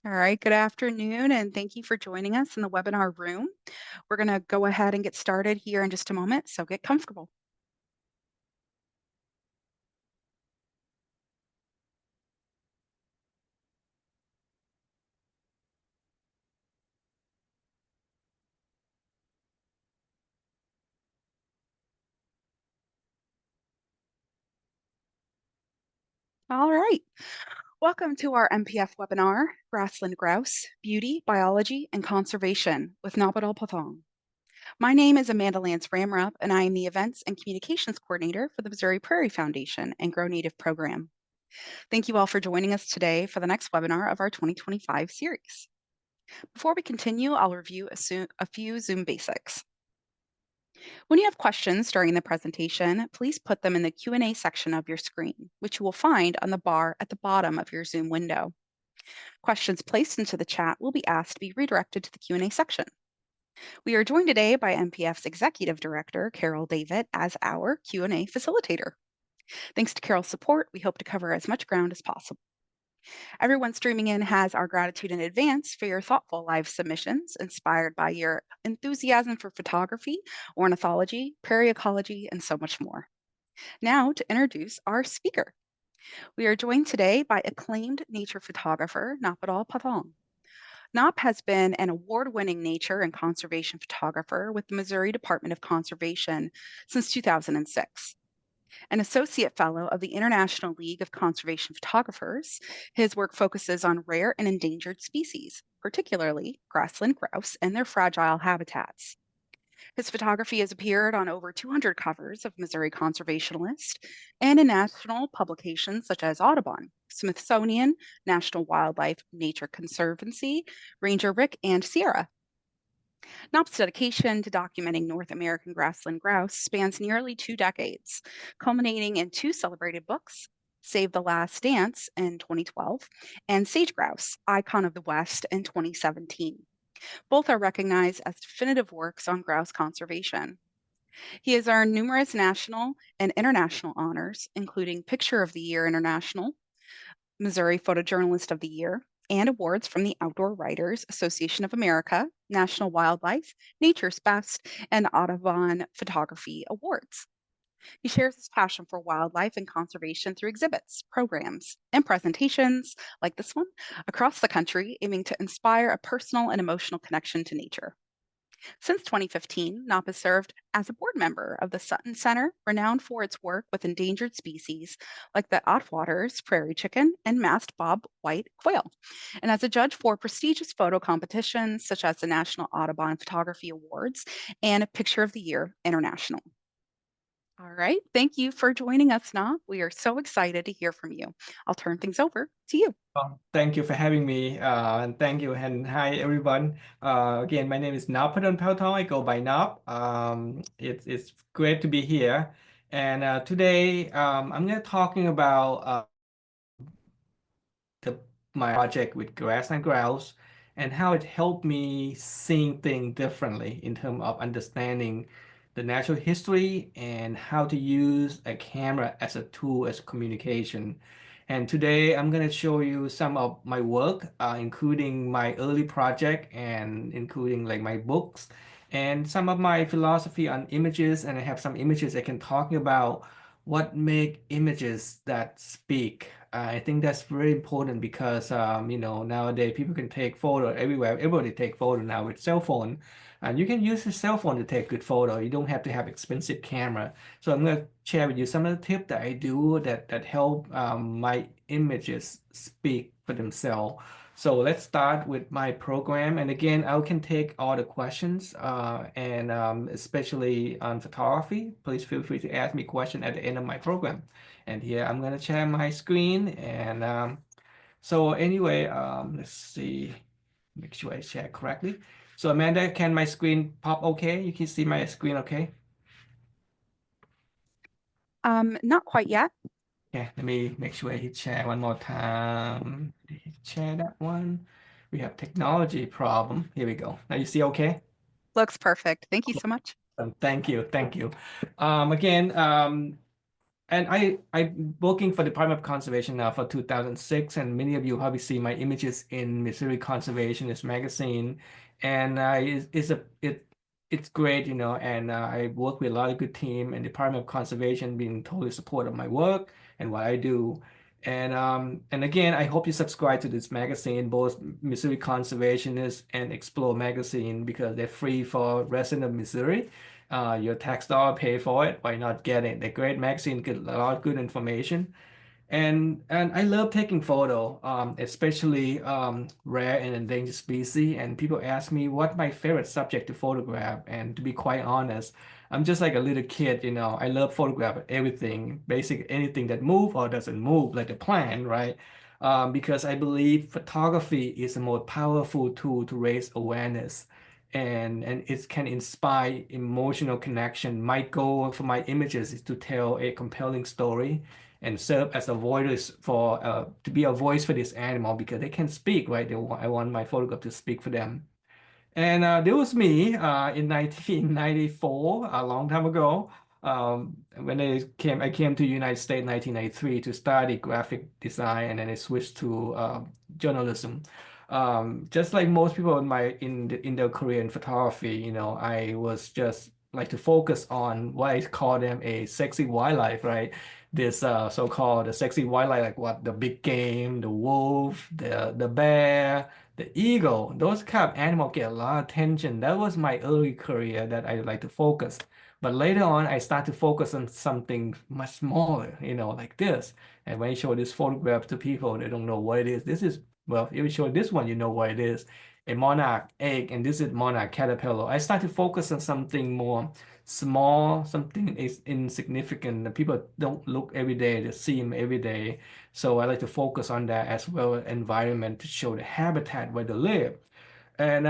All right, good afternoon, and thank you for joining us in the webinar room. We're going to go ahead and get started here in just a moment, so get comfortable. All right, welcome to our MPF webinar, Grassland Grouse, Beauty, Biology, and Conservation with Noppadol Paothong. My name is Amanda Lance Ramrup, and I am the Events and Communications Coordinator for the Missouri Prairie Foundation and Grow Native program. Thank you all for joining us today for the next webinar of our 2025 series. Before we continue, I'll review a few Zoom basics. When you have questions during the presentation, please put them in the Q&A section of your screen, which you will find on the bar at the bottom of your Zoom window. Questions placed into the chat will be asked to be redirected to the Q&A section. We are joined today by MPF's Executive Director, Carol David, as our Q&A facilitator. Thanks to Carol's support, we hope to cover as much ground as possible. Everyone streaming in has our gratitude in advance for your thoughtful live submissions inspired by your enthusiasm for photography, ornithology, prairie ecology, and so much more. Now to introduce our speaker. We are joined today by acclaimed nature photographer, Noppadol Paothong. Nop has been an award-winning nature and conservation photographer with the Missouri Department of Conservation since 2006. An associate fellow of the International League of Conservation Photographers, his work focuses on rare and endangered species, particularly grassland grouse and their fragile habitats. His photography has appeared on over 200 covers of Missouri Conservationist and in national publications such as Audubon, Smithsonian, National Wildlife Nature Conservancy, Ranger Rick, and Sierra. Knopf's dedication to documenting North American grassland grouse spans nearly 2 decades, culminating in two celebrated books, Save the Last Dance in 2012 and Sage Grouse, Icon of the West in 2017. Both are recognized as definitive works on grouse conservation. He has earned numerous national and international honors, including Picture of the Year International, Missouri Photojournalist of the Year, and awards from the Outdoor Writers Association of America, National Wildlife, Nature's Best, and Audubon Photography Awards. He shares his passion for wildlife and conservation through exhibits, programs, and presentations like this one across the country, aiming to inspire a personal and emotional connection to nature. Since 2015, Knopp has served as a board member of the Sutton Center, renowned for its work with endangered species like the Attwater's Prairie-Chicken and masked Bobwhite Quail, and as a judge for prestigious photo competitions such as the National Audubon Photography Awards and Picture of the Year International. All right, thank you for joining us, Knopp. We are so excited to hear from you. I'll turn things over to you. Thank you for having me, and thank you, and hi everyone. Again, my name is Noppadol Paothong. I go by Nop. It's great to be here, and today I'm going to talking about my project with Grassland Grouse and how it helped me seeing things differently in terms of understanding the natural history and how to use a camera as a tool as communication. And today I'm going to show you some of my work, including my early project and including like my books and some of my philosophy on images. And I have some images I can talk about what make images that speak. I think that's very important because nowadays people can take photo everywhere. Everybody take photo now with cell phone, and you can use a cell phone to take good photo. You don't have to have expensive camera. So I'm going to share with you some of the tips that I do that help my images speak for themselves. So let's start with my program. And again, I can take all the questions and especially on photography. Please feel free to ask me questions at the end of my program. And here I'm going to share my screen. And so anyway, let's see, make sure I share correctly. So Amanda, can my screen pop okay? You can see my screen okay? Not quite yet. Okay, let me make sure I hit share one more time. Share that one. We have technology problem. Here we go. Now you see okay? Looks perfect. Thank you so much. Thank you. Thank you. Again, And I'm working for the Department of Conservation now for 2006, and many of you probably see my images in Missouri Conservationist magazine, and it's great, and I work with a lot of good team, and Department of Conservation being totally supportive of my work and what I do. And again, I hope you subscribe to this magazine, both Missouri Conservationist and Explore magazine, because they're free for residents of Missouri. Your tax dollar pay for it. Why not get it? The great magazine, get a lot of good information. And I love taking photo, especially rare and endangered species. And people ask me what my favorite subject to photograph. And to be quite honest, I'm just like a little kid, I love photograph everything, basic anything that move or doesn't move, like the plant, right? Because I believe photography is a more powerful tool to raise awareness. And it can inspire emotional connection. My goal for my images is to tell a compelling story and serve as a voice for to be a voice for this animal because they can speak, right? I want my photograph to speak for them. And there was me in 1994, a long time ago, when I came to United States in 1993 to study graphic design, and then I switched to journalism. Just like most people in their career in photography, I was just like to focus on what I call them a sexy wildlife, right? This so-called the sexy wildlife, like what the big game, the wolf, the bear, the eagle, those kind of animals get a lot of attention. That was my early career that I like to focus. But later on, I start to focus on something much smaller, like this. And when I show this photograph to people, they don't know what it is. Well, if you show this one, you know what it is. A monarch egg, and this is monarch caterpillar. I start to focus on something more small, something is insignificant that people don't look every day, they see them every day. So I like to focus on that as well as environment to show the habitat where they live. And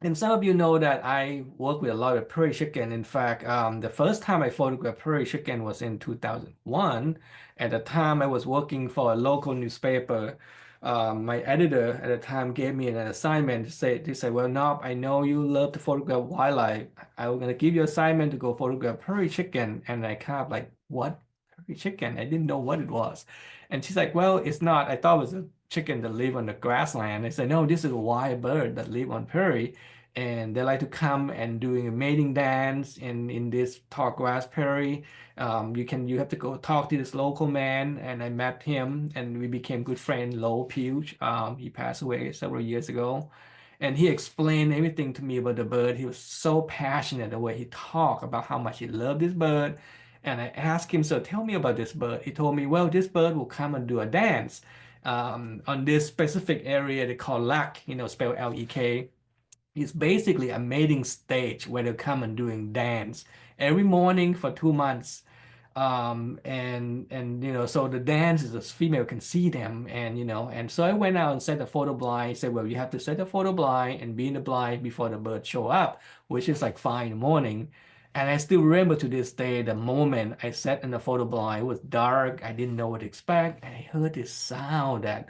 and some of you know that I work with a lot of prairie-chicken. In fact, the first time I photographed prairie-chicken was in 2001. At the time, I was working for a local newspaper. My editor at the time gave me an assignment to say, well, Nob, I know you love to photograph wildlife. I'm going to give you an assignment to go photograph prairie-chicken. And I kind of like, what? Prairie-chicken? I didn't know what it was. And she's like, well, it's not. I thought it was a chicken that live on the grassland. I said, no, this is a wild bird that live on prairie, and they like to come and doing a mating dance in this tall grass prairie. You have to go talk to this local man, and I met him, and we became good friend. Low Puge, he passed away several years ago, and he explained everything to me about the bird. He was so passionate the way he talked about how much he loved this bird. And I asked him, so tell me about this bird. He told me, well, this bird will come and do a dance on this specific area they call lek, spelled Lek. It's basically a mating stage where they come and doing dance every morning for 2 months. And so the dance is a female can see them, and so I went out and set a photo blind. Said, well, you have to set a photo blind and be in the blind before the birds show up, which is like 5 in the morning. And I still remember to this day the moment I sat in the photo blind. It was dark. I didn't know what to expect, and I heard this sound that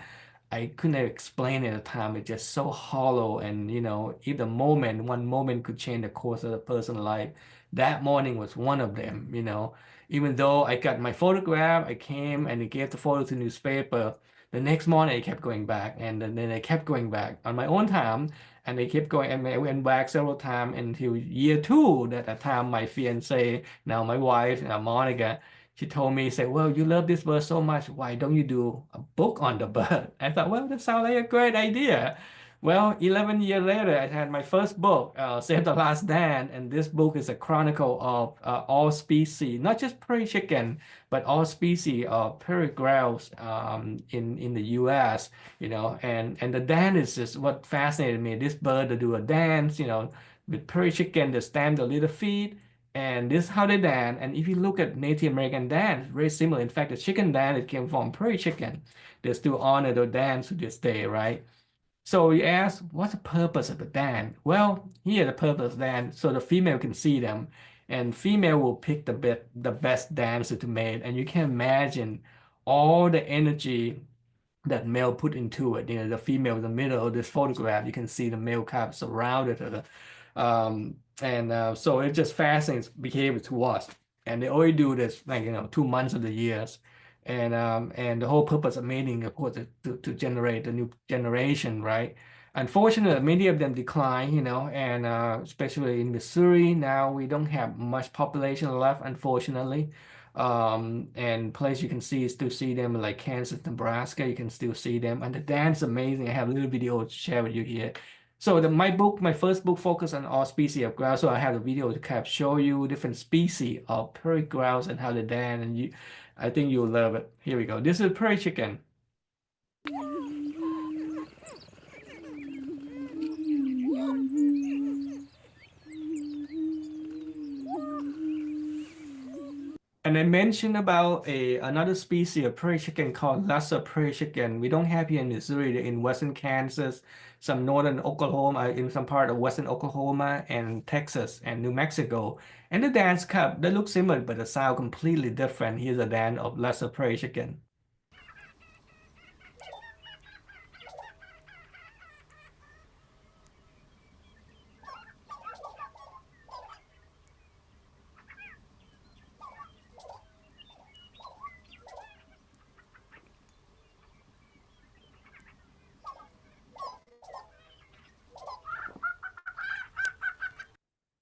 I couldn't explain at the time. It's just so hollow, and if one moment could change the course of a person's life, that morning was one of them. Even though I got my photograph, I came and I gave the photo to the newspaper. The next morning, I kept going back, and then I kept going back on my own time, and I kept going, and I went back several times until year two. At that time, my fiance, now my wife, Monica, she told me, say, well, you love this bird so much. Why don't you do a book on the bird? I thought, well, that sounds like a great idea. Well, 11 years later, I had my first book, Save the Last Dance, and this book is a chronicle of all species, not just prairie chicken, but all species of prairie grouse in the U.S. And the dance is just what fascinated me. This bird to do a dance, with prairie chicken, they stamp the little feet, and this is how they dance. And if you look at Native American dance, very similar. In fact, the chicken dance it came from prairie chicken. They still honor the dance to this day, right? So you ask, what's the purpose of the dance? Well, here the purpose then, so the female can see them, and female will pick the best dancer to mate. And you can imagine all the energy that male put into it. The female in the middle of this photograph, you can see the male kind of surrounded her. And so it just fascinates behavior to us. and they only do this like 2 months of the years. And the whole purpose of mating, of course, is to generate a new generation, right? Unfortunately, many of them decline, and especially in Missouri now we don't have much population left, unfortunately. And place you can still see them in like Kansas, Nebraska, you can still see them, and the dance is amazing. I have a little video to share with you here. So my first book focused on all species of grouse. So I have a video to kind of show you different species of prairie grouse and how they dance, and I think you'll love it. Here we go. This is prairie chicken. And I mentioned about another species of prairie chicken called lesser prairie chicken. We don't have here in Missouri, they're in western Kansas, some northern Oklahoma, in some part of western Oklahoma and Texas and New Mexico. And the dance cup, they look similar, but the sound completely different. Here's a dance of lesser prairie chicken.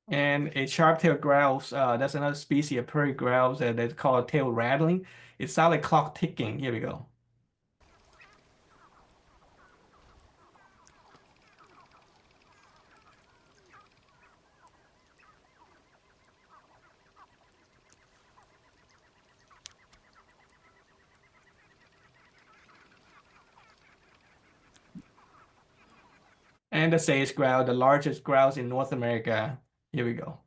And a sharp-tailed grouse, that's another species of prairie grouse that they call tail rattling. It sounds like clock ticking. Here we go. And the sage grouse, the largest grouse in North America. Here we go.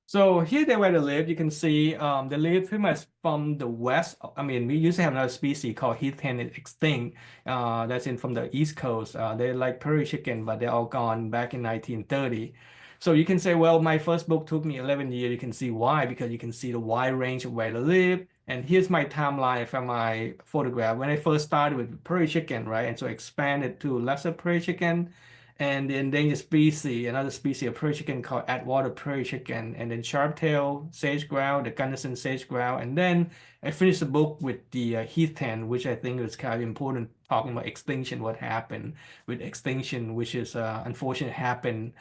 So here they where they live. You can see they live pretty much from the west. I mean, we used to have another species called heath hen extinct. That's in from the East Coast. They're like prairie chicken, but they're all gone back in 1930. So you can say, well, my first book took me 11 years. You can see why, because you can see the wide range of where they live. And here's my timeline from my photograph. When I first started with prairie chicken, right? And so expanded to lesser prairie chicken and the endangered species, another species of prairie chicken called Attwater prairie chicken, and then sharp-tailed sage grouse, the Gunnison sage grouse, and then I finished the book with the heath hen, which I think is kind of important, talking about extinction, what happened with extinction, which is unfortunately happened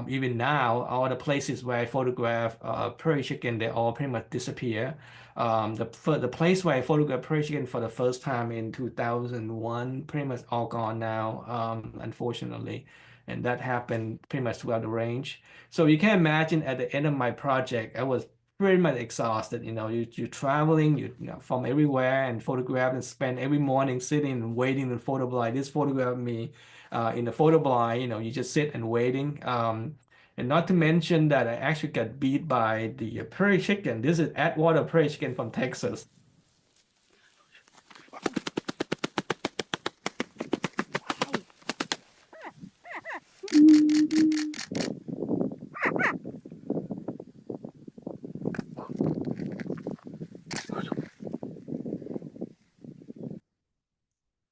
even now. All the places where I photograph prairie chicken, they all pretty much disappear. The place where I photographed prairie chicken for the first time in 2001, pretty much all gone now, unfortunately. And that happened pretty much throughout the range. So you can imagine at the end of my project, I was pretty much exhausted. You're traveling, from everywhere and photograph and spend every morning sitting and waiting in the photo blind. This photograph me in the photo blind, you just sit and waiting. And not to mention that I actually got beat by the prairie chicken. This is Attwater prairie chicken from Texas.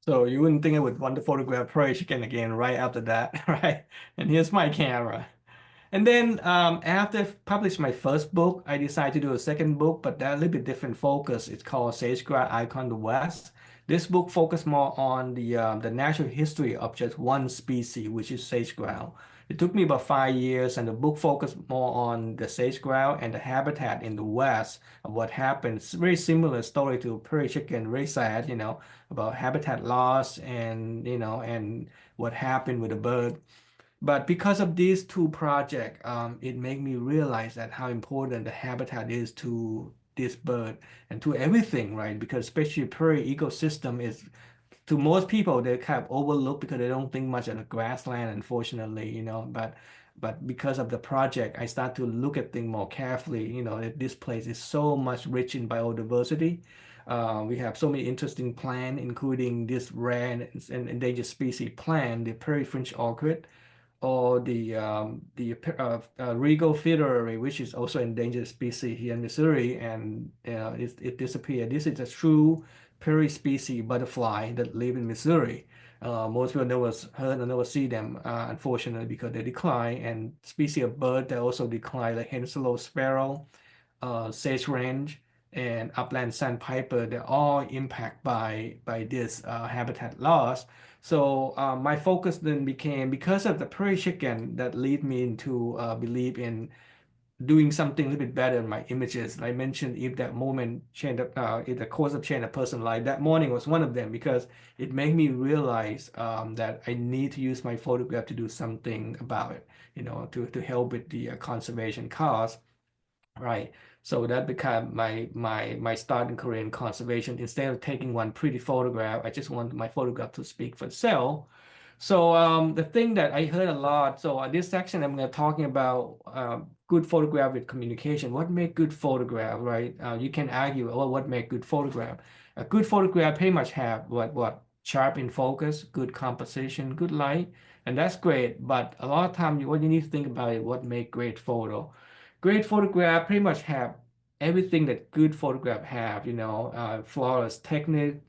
So you wouldn't think I would want to photograph prairie chicken again right after that, right? And here's my camera. And then after I published my first book, I decided to do a second book, but that a little bit different focus. It's called Sage Grouse Icon of the West. This book focused more on the natural history of just one species, which is sage grouse. It took me about 5 years, and the book focused more on the sage grouse and the habitat in the West of what happened. It's a very similar story to prairie chicken, very sad, about habitat loss and what happened with the bird. But because of these two projects, it made me realize that how important the habitat is to this bird and to everything, right? Because especially prairie ecosystem is, to most people, they kind of overlook because they don't think much of the grassland, unfortunately, But because of the project, I start to look at things more carefully. That this place is so much rich in biodiversity. We have so many interesting plants, including this rare and endangered species plant, the prairie fringe orchid. or the regal filary, which is also endangered species here in Missouri, and it disappeared. This is a true prairie species butterfly that live in Missouri. Most people never heard or never see them, unfortunately, because they decline. And species of bird that also decline, like Henslow sparrow, sage range, and upland sandpiper, they're all impacted by this habitat loss. So my focus then became, because of the prairie chicken, that lead me into believe in doing something a little bit better in my images. I mentioned if that moment changed, if the course of change a person's life, that morning was one of them, because it made me realize that I need to use my photograph to do something about it, to help with the conservation cause. Right. So that became my start in career in conservation. Instead of taking one pretty photograph, I just want my photograph to speak for itself. So the thing that I heard a lot. So this section I'm going to talking about good photograph with communication. What make good photograph, right? You can argue, well, what make good photograph? A good photograph pretty much have what sharp in focus, good composition, good light, and that's great. But a lot of time, what you need to think about is what make great photo. Great photograph pretty much have everything that good photograph have, flawless technique,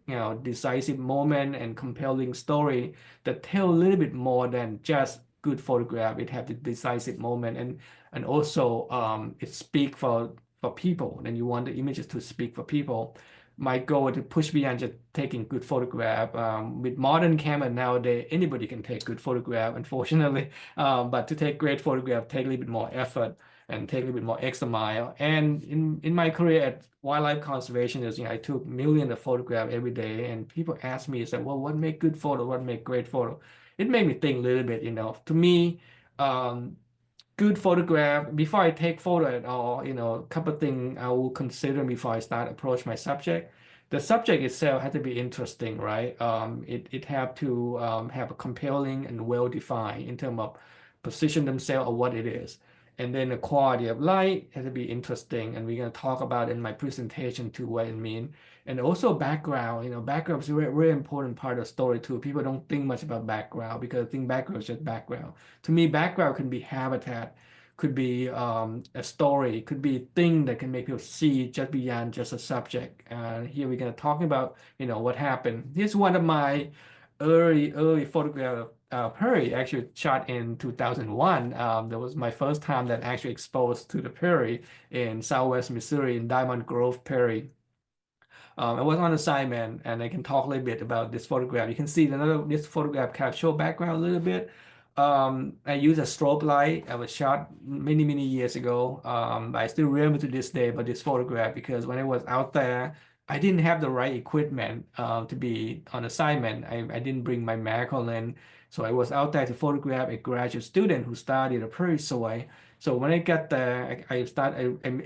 decisive moment and compelling story that tell a little bit more than just good photograph. It have the decisive moment, and also it speak for people, and you want the images to speak for people. My goal is to push beyond just taking good photograph. With modern camera nowadays, anybody can take good photograph, unfortunately. But to take great photograph, take a little bit more effort and take a little bit more extra mile. And in my career at wildlife conservationist, I took millions of photographs every day, and people ask me, said, well, what make good photo? What make great photo? It made me think a little bit, To me, um, good photograph, before I take photo at all, a couple of things I will consider before I start approach my subject. The subject itself had to be interesting, right? It have to have a compelling and well defined in terms of position themselves or what it is. And then the quality of light had to be interesting, and we're going to talk about in my presentation too what it means. And also background, background is a very, very important part of the story too. People don't think much about background because I think background is just background. To me, background can be habitat, could be a story, could be a thing that can make people see just beyond just a subject. Here we're going to talk about, what happened. Here's one of my early photograph prairie, actually shot in 2001. That was my first time that actually exposed to the prairie in Southwest Missouri in Diamond Grove Prairie. I was on assignment, and I can talk a little bit about this photograph. You can see this photograph capture background a little bit. I use a strobe light. I was shot many, many years ago. I still remember to this day about this photograph because when I was out there, I didn't have the right equipment to be on assignment. I didn't bring my macro lens, so I was out there to photograph a graduate student who studied a prairie soil. So when I got there, I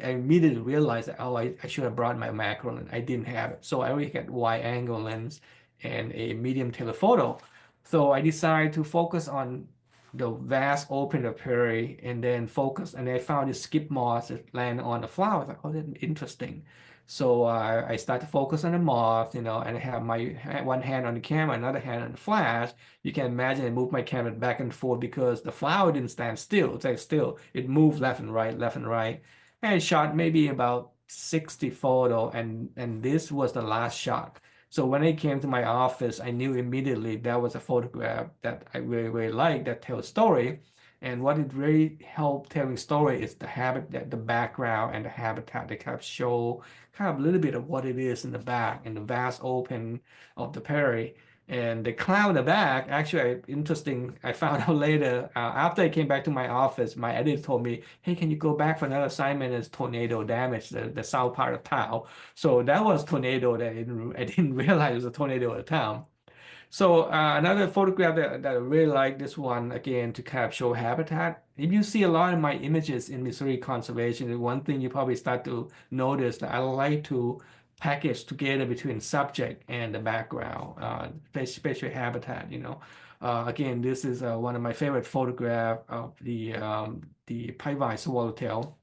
immediately realized that, oh, I should have brought my macro lens. I didn't have it. So I only had wide angle lens and a medium telephoto. So I decided to focus on the vast open prairie and then focus. And I found this skip moth that land on the flower. I was like, oh, that's interesting. So I started to focus on the moth, and I have my one hand on the camera, another hand on the flash. You can imagine I moved my camera back and forth because the flower didn't stand still. It's like still. It moved left and right, left and right. And I shot maybe about 60 photo, and this was the last shot. So when I came to my office, I knew immediately that was a photograph that I really, really like that tells story. And what it really helped telling story is the habit, that the background and the habitat. They kind of show kind of a little bit of what it is in the back, in the vast open of the prairie. And the cloud in the back, actually, interesting, I found out later, after I came back to my office, my editor told me, hey, can you go back for another assignment as tornado damage the south part of town? So that was tornado that I didn't realize it was a tornado at the time. So another photograph that I really like, this one again to capture habitat. If you see a lot of my images in Missouri Conservation, one thing you probably start to notice that I like to package together between subject and the background, especially habitat. Again, this is one of my favorite photograph of the piebald swallowtail.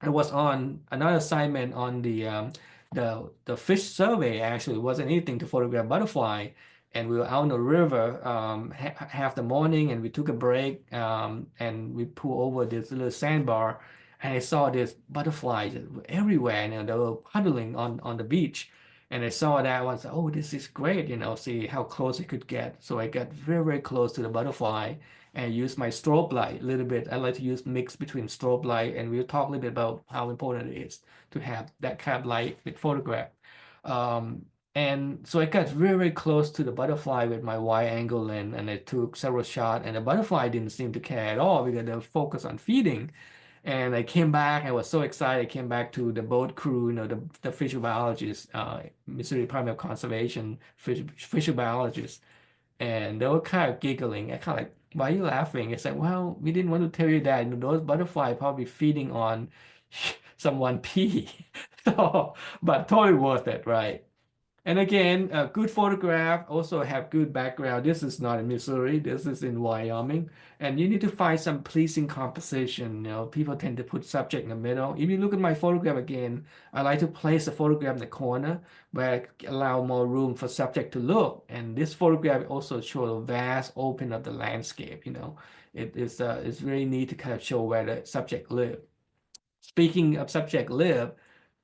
I was on another assignment on the fish survey. Actually, it wasn't anything to photograph butterfly, and we were out on the river half the morning, and we took a break, and we pulled over this little sandbar, and I saw this butterflies everywhere, and they were puddling on the beach. And I saw that one, said, oh, this is great, see how close it could get. So I got very, very close to the butterfly and used my strobe light a little bit. I like to use mix between strobe light, and we'll talk a little bit about how important it is to have that kind of light with photograph. Um, and so I got very, very close to the butterfly with my wide angle lens, and I took several shots, and the butterfly didn't seem to care at all because they were focused on feeding. And I came back. I was so excited. I came back to the boat crew, the fish biologists, Missouri Department of Conservation fish biologists, and they were kind of giggling. I kind of like, why are you laughing? It's like, well, we didn't want to tell you that those butterflies probably feeding on someone pee. So, but totally worth it, right? And again, a good photograph also have good background. This is not in Missouri. This is in Wyoming. And you need to find some pleasing composition. People tend to put subject in the middle. If you look at my photograph again, I like to place the photograph in the corner where I allow more room for subject to look. And this photograph also shows a vast open of the landscape. It's very neat to kind of show where the subject live. Speaking of subject live,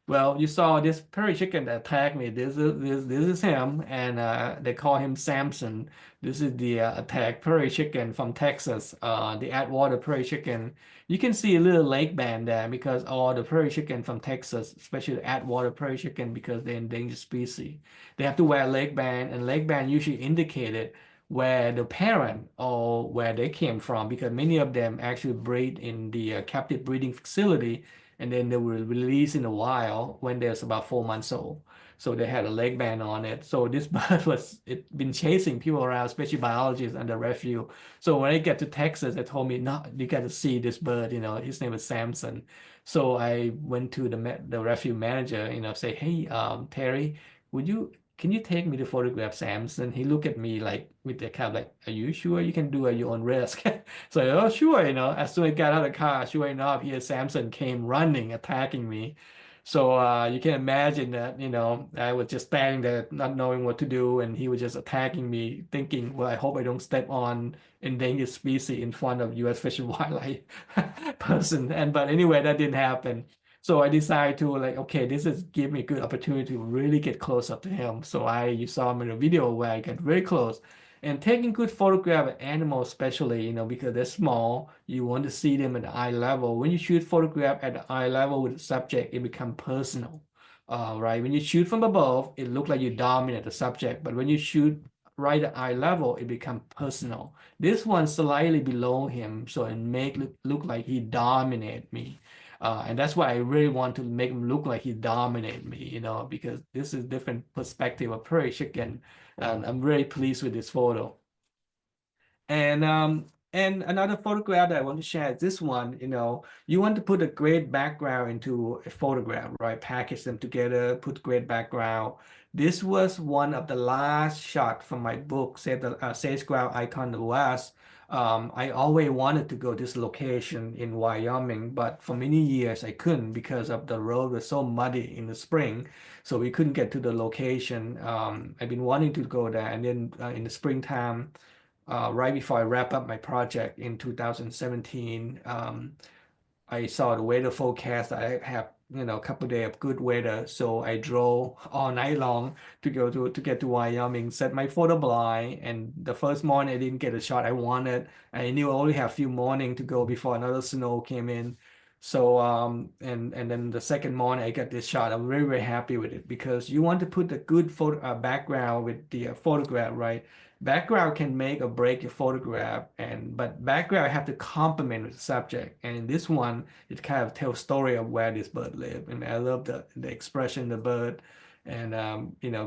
well, you saw this Prairie-Chicken that attacked me. This is him, and they call him Samson. This is the attack Prairie-Chicken from Texas, the Attwater Prairie-Chicken. You can see a little lake band there because all the Prairie-Chicken from Texas, especially the Attwater Prairie-Chicken, because they're endangered species, they have to wear a lake band, and lake band usually indicated where the parent or where they came from, because many of them actually breed in the captive breeding facility, and then they were released in the wild when there's about 4 months old. So they had a leg band on it. So this bird it been chasing people around, especially biologists under refuge. So when I get to Texas, they told me, no, you got to see this bird, his name is Samson. So I went to the refuge manager, say, hey, Terry, can you take me to photograph Samson? He looked at me like with the kind of like, are you sure you can do it at your own risk? So, oh, sure, as soon as I got out of the car, sure enough, here Samson came running, attacking me. So you can imagine that, I was just standing there not knowing what to do, and he was just attacking me, thinking, well, I hope I don't step on endangered species in front of U.S. Fish and Wildlife person. But anyway, that didn't happen. So I decided to like, okay, this is give me a good opportunity to really get close up to him. So you saw him in a video where I get very close and taking good photograph of animals, especially, because they're small, you want to see them at the eye level. When you shoot photograph at the eye level with the subject, it becomes personal, right? When you shoot from above, it looks like you dominate the subject, but when you shoot right at eye level, it becomes personal. This one slightly below him, so it make look like he dominate me. And that's why I really want to make him look like he dominate me, because this is different perspective of Prairie-Chicken. And I'm very pleased with this photo. And another photograph that I want to share is this one. You want to put a great background into a photograph, right? Package them together, put great background. This was one of the last shot from my book, Sage Grouse Icon of the West. I always wanted to go this location in Wyoming, but for many years I couldn't because of the road was so muddy in the spring, so we couldn't get to the location. I've been wanting to go there, and then in the springtime, right before I wrap up my project in 2017, I saw the weather forecast. I have, a couple of days of good weather, so I drove all night long to get to Wyoming, set my photo blind, and the first morning I didn't get a shot I wanted. I knew I only have a few mornings to go before another snow came in. So and then the second morning I got this shot. I'm very, very happy with it because you want to put a good photo background with the photograph, right? Background can make or break your photograph, but background have to complement the subject. And in this one, it kind of tells story of where this bird lived. And I love the expression of the bird. And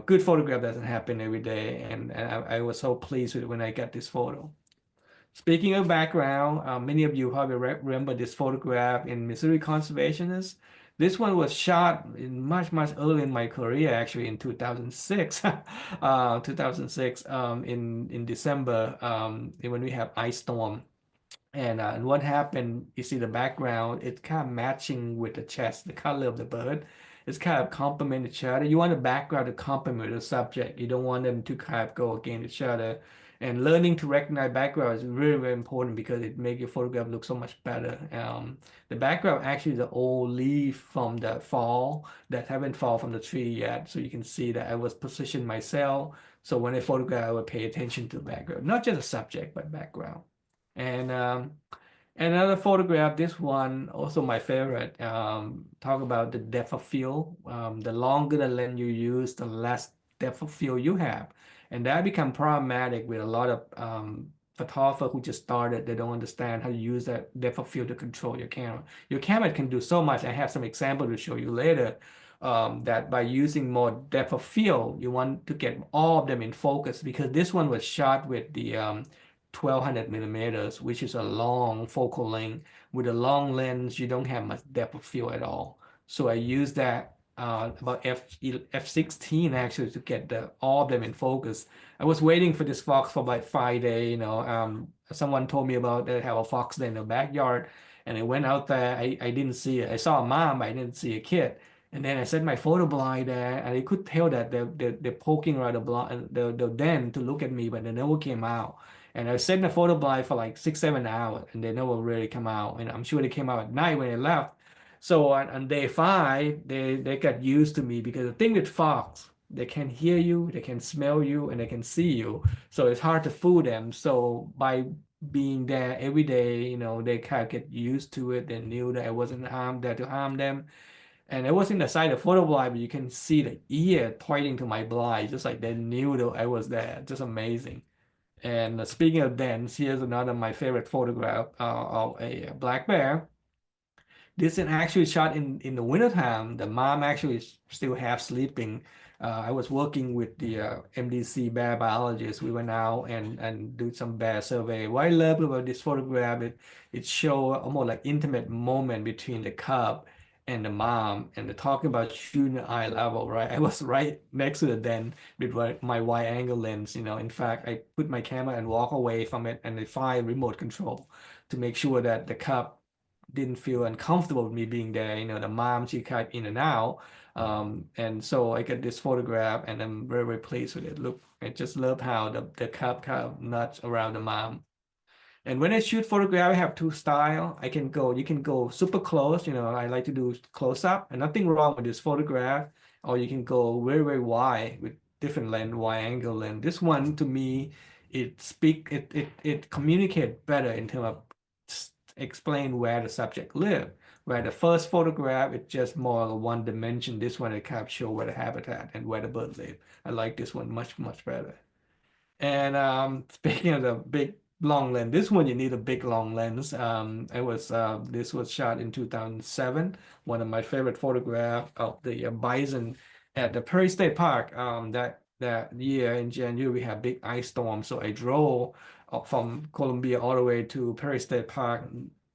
good photograph doesn't happen every day. And I was so pleased with it when I got this photo. Speaking of background, many of you probably remember this photograph in Missouri Conservationist. This one was shot in much, much early in my career, actually in 2006, 2006 in December when we have ice storm. And what happened, you see the background, it's kind of matching with the chest, the color of the bird. It's kind of complement each other. You want the background to complement the subject. You don't want them to kind of go against each other. And learning to recognize background is really, very important because it makes your photograph look so much better. The background actually is the old leaf from the fall that haven't fall from the tree yet. So you can see that I was positioned myself. So when I photograph, I would pay attention to the background, not just the subject, but background. And another photograph, this one, also my favorite, talk about the depth of field. The longer the lens you use, the less depth of field you have. And that become problematic with a lot of photographers who just started. They don't understand how to use that depth of field to control your camera. Your camera can do so much. I have some example to show you later. That by using more depth of field, you want to get all of them in focus because this one was shot with the 1200 millimeters, which is a long focal length. With a long lens, you don't have much depth of field at all. So I use that about f16 actually to get all of them in focus. I was waiting for this fox for about 5 days. Someone told me about they have a fox there in the backyard, and I went out there. I didn't see it. I saw a mom, but I didn't see a kid. And then I set my photo blind there, and I could tell that they're poking around the blind, the den to look at me, but they never came out. And I set in the photo blind for like 6, 7 hours, and they never really come out. And I'm sure they came out at night when they left. So on day 5, they got used to me because the thing with fox, they can hear you, they can smell you, and they can see you. So it's hard to fool them. So by being there every day, they kind of get used to it. They knew that I wasn't there to harm them. And it was in the side of photo blind, but you can see the ear pointing to my blind, just like they knew that I was there. Just amazing. And speaking of dance, here's another my favorite photograph of a black bear. This is actually shot in the wintertime. The mom actually is still half sleeping. I was working with the MDC bear biologist. We went out and do some bear survey. What I love about this photograph, it show almost like intimate moment between the cub and the mom, and they're talking about shooting eye level, right? I was right next to the den with my wide angle lens. In fact, I put my camera and walk away from it, and I find remote control to make sure that the cub didn't feel uncomfortable with me being there. The mom, she cut in and out. And so I get this photograph and I'm very, very pleased with it. Look, I just love how the cub kind of nuts around the mom. And when I shoot photograph, I have two style. You can go super close, I like to do close up and nothing wrong with this photograph. Or you can go very, very wide with different lens, wide angle lens. This one to me, it communicate better in terms of explain where the subject live. Where the first photograph, it's just more one dimension. This one, it capture where the habitat and where the bird live. I like this one much, much better. And speaking of the big long lens, this one you need a big long lens. This was shot in 2007. One of my favorite photographs of the bison at the Prairie State Park. That year in January we had big ice storm, so I drove from Columbia all the way to Prairie State Park.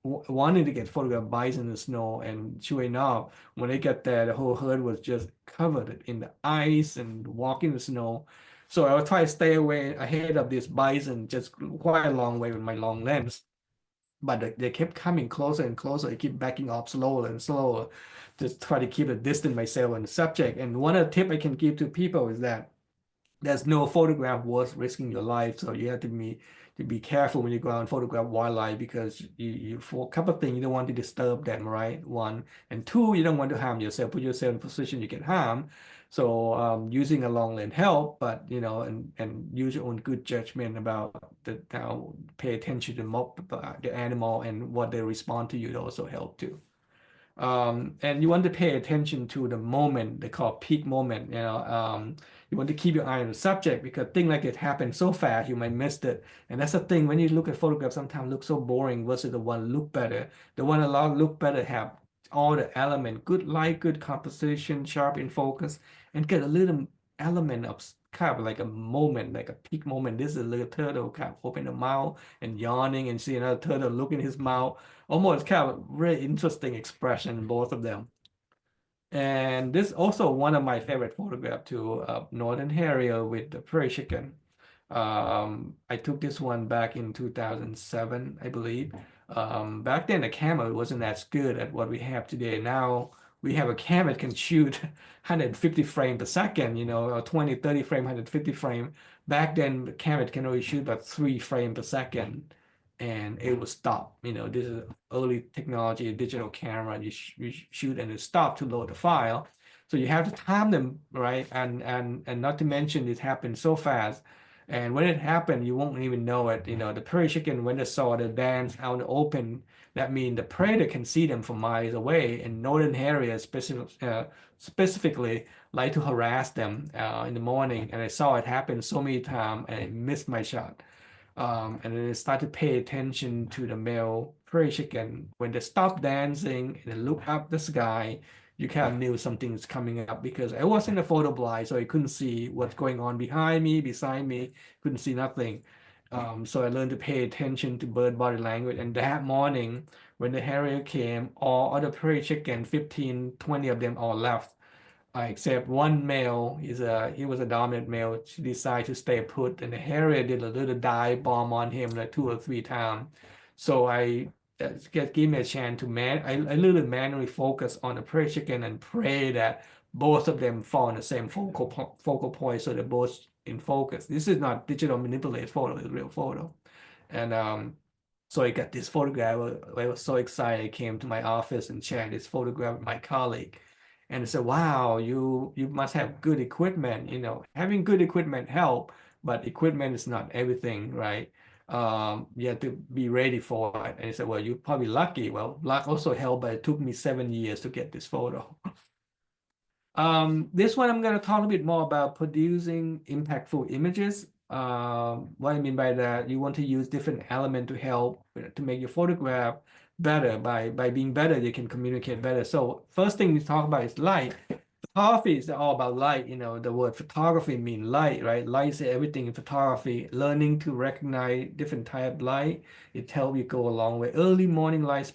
Wanted to get photographed bison in the snow, and sure enough, when they got there, the whole herd was just covered in the ice and walking the snow. So I will try to stay away ahead of this bison just quite a long way with my long lens. But they kept coming closer and closer. I keep backing off slower and slower, just try to keep a distance myself and the subject. And one of the tip I can give to people is that there's no photograph worth risking your life. So you have to be careful when you go out and photograph wildlife because you for a couple of things you don't want to disturb them, right? One and two, you don't want to harm yourself, put yourself in a position you get harm. So using a long lens help, but and use your own good judgment about how pay attention to the animal and what they respond to you. It also help too. And you want to pay attention to the moment they call peak moment. You want to keep your eye on the subject because things like it happen so fast you might miss it. And that's the thing when you look at photographs, sometimes look so boring versus the one look better. The one a lot look better have all the element, good light, good composition, sharp in focus, and get a little element of kind of like a moment, like a peak moment. This is a little turtle kind of open the mouth and yawning and see another turtle look in his mouth. Almost kind of really interesting expression in both of them. And this also one of my favorite photograph too, Northern Harrier with the Prairie-Chicken. I took this one back in 2007, I believe. Back then the camera wasn't as good at what we have today. Now we have a camera that can shoot 150 frames per second, or 20, 30 frame, 150 frame. Back then, the camera can only shoot about 3 frames per second, and it would stop. This is early technology, digital camera. You shoot and it stop to load the file. So you have to time them, right? And not to mention it happens so fast. And when it happened, you won't even know it. The Prairie-Chicken, when they saw the dance out in the open, that means the predator can see them from miles away. In northern areas, specifically, like to harass them in the morning. And I saw it happen so many times, and I missed my shot. And then I started to pay attention to the male Prairie-Chicken. When they stop dancing and they look up the sky, you kind of knew something's coming up because I was in the photo blind, so I couldn't see what's going on behind me, beside me, couldn't see nothing. So I learned to pay attention to bird body language. And that morning, when the harrier came, all other Prairie-Chicken, 15, 20 of them all left. Except one male, he was a dominant male. She decided to stay put, and the harrier did a little dive bomb on him like 2 or 3 times. So that gave me a chance to I literally manually focus on the Prairie-Chicken and pray that both of them fall in the same focal point, so they're both in focus. This is not digital manipulated photo; it's real photo. And so I got this photograph. I was so excited. I came to my office and shared this photograph with my colleague. And I said, wow, you must have good equipment. Having good equipment help, but equipment is not everything, right? You have to be ready for it. And he said, well, you're probably lucky. Well, luck also helped, but it took me 7 years to get this photo. This one I'm going to talk a bit more about producing impactful images. What I mean by that, you want to use different elements to help to make your photograph better. By being better, you can communicate better. So first thing we talk about is light. Photography is all about light. The word photography means light, right? Light is everything in photography. Learning to recognize different type of light, it helps you go a long way. Early morning light,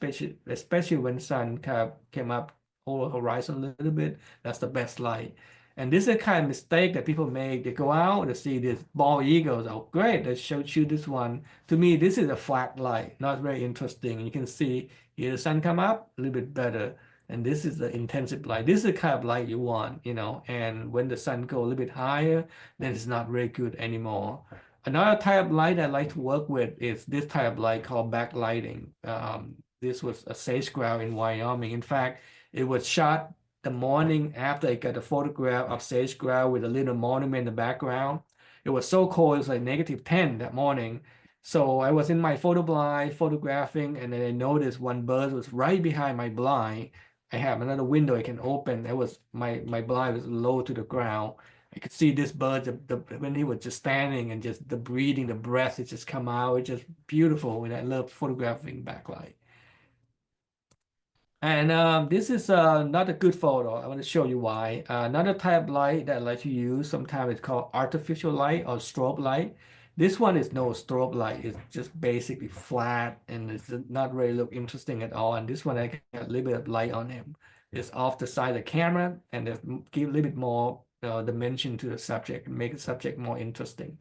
especially when sun kind of came up over the horizon a little bit, that's the best light. And this is the kind of mistake that people make. They go out, they see this bald eagles. Oh, great, let's shoot this one. To me, this is a flat light, not very interesting. You can see here the sun come up a little bit better. And this is the intensive light. This is the kind of light you want, and when the sun go a little bit higher, then it's not very good anymore. Another type of light I like to work with is this type of light called backlighting. This was a sage grouse in Wyoming. In fact, it was shot the morning after I got a photograph of sage grouse with a little monument in the background. It was so cold, it was like -10 that morning. So I was in my photo blind photographing, and then I noticed one bird was right behind my blind. I have another window I can open. That was my blind was low to the ground. I could see this bird when he was just standing and just the breathing, the breath, it just come out. It's just beautiful, and I love photographing backlight. And this is not a good photo. I want to show you why. Another type of light that I like to use, sometimes it's called artificial light or strobe light. This one is no strobe light. It's just basically flat and it's not really look interesting at all. And this one, I get a little bit of light on him. It's off the side of the camera and give a little bit more dimension to the subject and make the subject more interesting.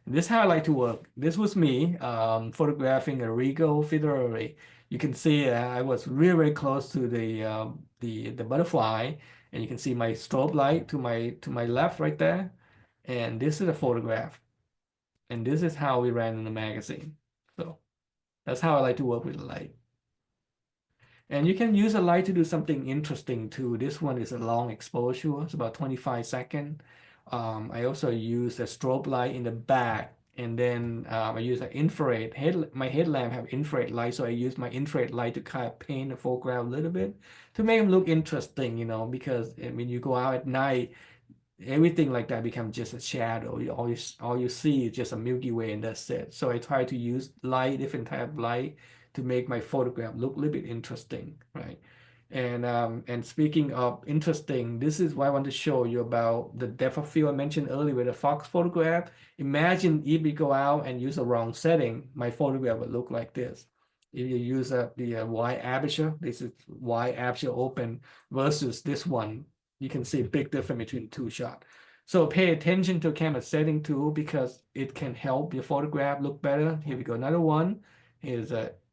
And this is how I like to work. This was me photographing a regal fiddlery. You can see I was really, very close to the butterfly, and you can see my strobe light to my left right there. And this is a photograph. And this is how we ran in the magazine. So that's how I like to work with the light. And you can use a light to do something interesting too. This one is a long exposure. It's about 25 seconds. I also use a strobe light in the back. And then I use an infrared. My headlamp have infrared light, so I use my infrared light to kind of paint the foreground a little bit to make them look interesting, because when you go out at night, everything like that becomes just a shadow. All you see is just a Milky Way, and that's it. So I try to use different type of light to make my photograph look a little bit interesting, right? And speaking of interesting, this is what I want to show you about the depth of field I mentioned earlier with the fox photograph. Imagine if we go out and use the wrong setting, my photograph would look like this. If you use the wide aperture, this is wide aperture open versus this one, you can see a big difference between two shots. So pay attention to camera setting tool because it can help your photograph look better. Here we go, another one. Here's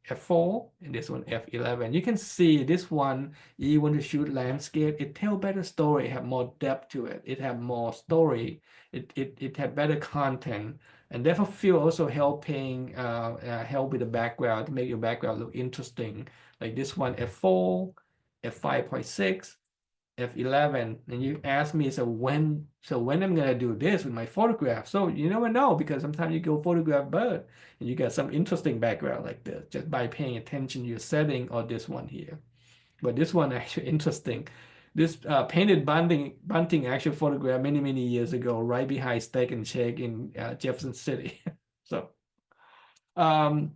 f4 and this one f11. You can see this one, you want to shoot landscape, it tell better story, have more depth to it, it have more story, it have better content, and depth of field also helping help with the background to make your background look interesting. Like this one f4, f5.6, f11. And you ask me, so when I'm gonna do this with my photograph? So you never know, because sometimes you go photograph bird and you get some interesting background like this just by paying attention to your setting or this one here. But this one actually interesting. This painted bunting actually photographed many years ago right behind Steak and Shake in Jefferson City. So um,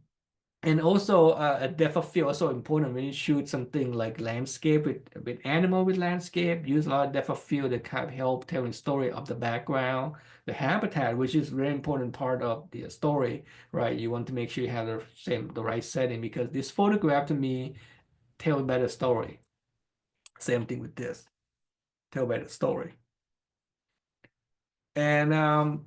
and also a depth of field also important when you shoot something like landscape with animal with landscape. Use a lot of depth of field that kind of help telling story of the background, the habitat, which is very important part of the story, right? You want to make sure you have the right setting, because this photograph to me tell a better story. Same thing with this, tell a better story. And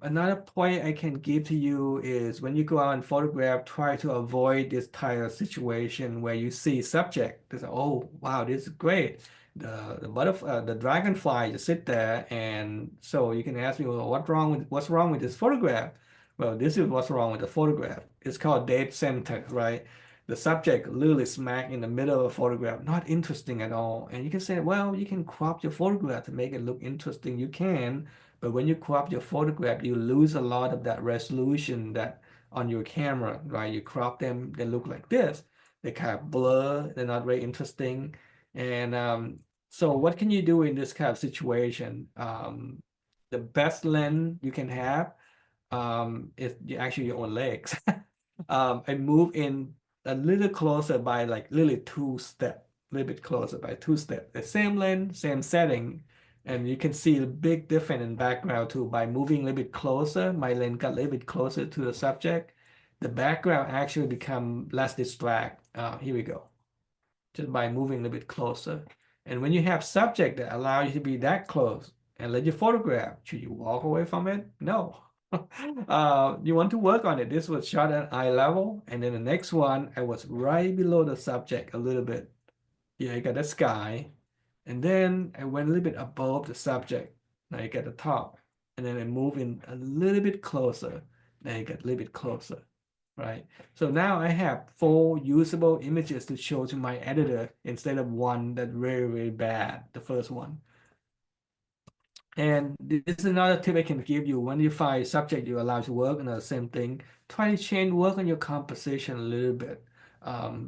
another point I can give to you is when you go out and photograph, try to avoid this type of situation where you see subject. They say, "Oh, wow, this is great." The butterfly, the dragonfly just sit there, and so you can ask me, "Well, what's wrong with this photograph?" Well, this is what's wrong with the photograph. It's called dead center, right? The subject literally smack in the middle of a photograph, not interesting at all. And you can say, well, you can crop your photograph to make it look interesting. You can. But when you crop your photograph, you lose a lot of that resolution that on your camera, right? You crop them, they look like this. They kind of blur, they're not very interesting. And so what can you do in this kind of situation? The best lens you can have is actually your own legs. I move in a little closer by like literally 2 step, a little bit closer by 2 step. The same lens, same setting, and you can see the big difference in background too. By moving a little bit closer, my lens got a little bit closer to the subject. The background actually become less distract. Here we go. Just by moving a little bit closer. And when you have subject that allow you to be that close and let you photograph, should you walk away from it? No. You want to work on it. This was shot at eye level, and then the next one, I was right below the subject a little bit. Yeah, I got the sky, and then I went a little bit above the subject. Now you get the top, and then I move in a little bit closer. Now you get a little bit closer, right? So now I have 4 usable images to show to my editor instead of one that's very bad, the first one. And this is another tip I can give you. When you find a subject you're allowed to work on the same thing, try to change, work on your composition a little bit.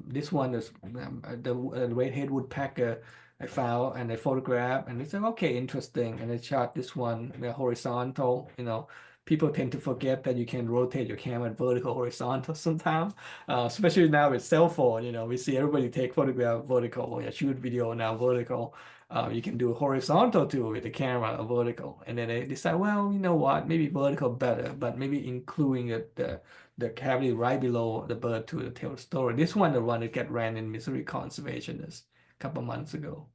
This one is the red-headed woodpecker I found and I photographed, and it's like, okay, interesting. And I shot this one horizontal. People tend to forget that you can rotate your camera vertical, horizontal sometimes, especially now with cell phone. We see everybody take photograph vertical or shoot video now vertical. You can do horizontal too with the camera, a vertical, and then they decide, well, you know what, maybe vertical better, but maybe including the cavity right below the bird to tell the story. This one, the one that get ran in Missouri Conservationist a couple months ago.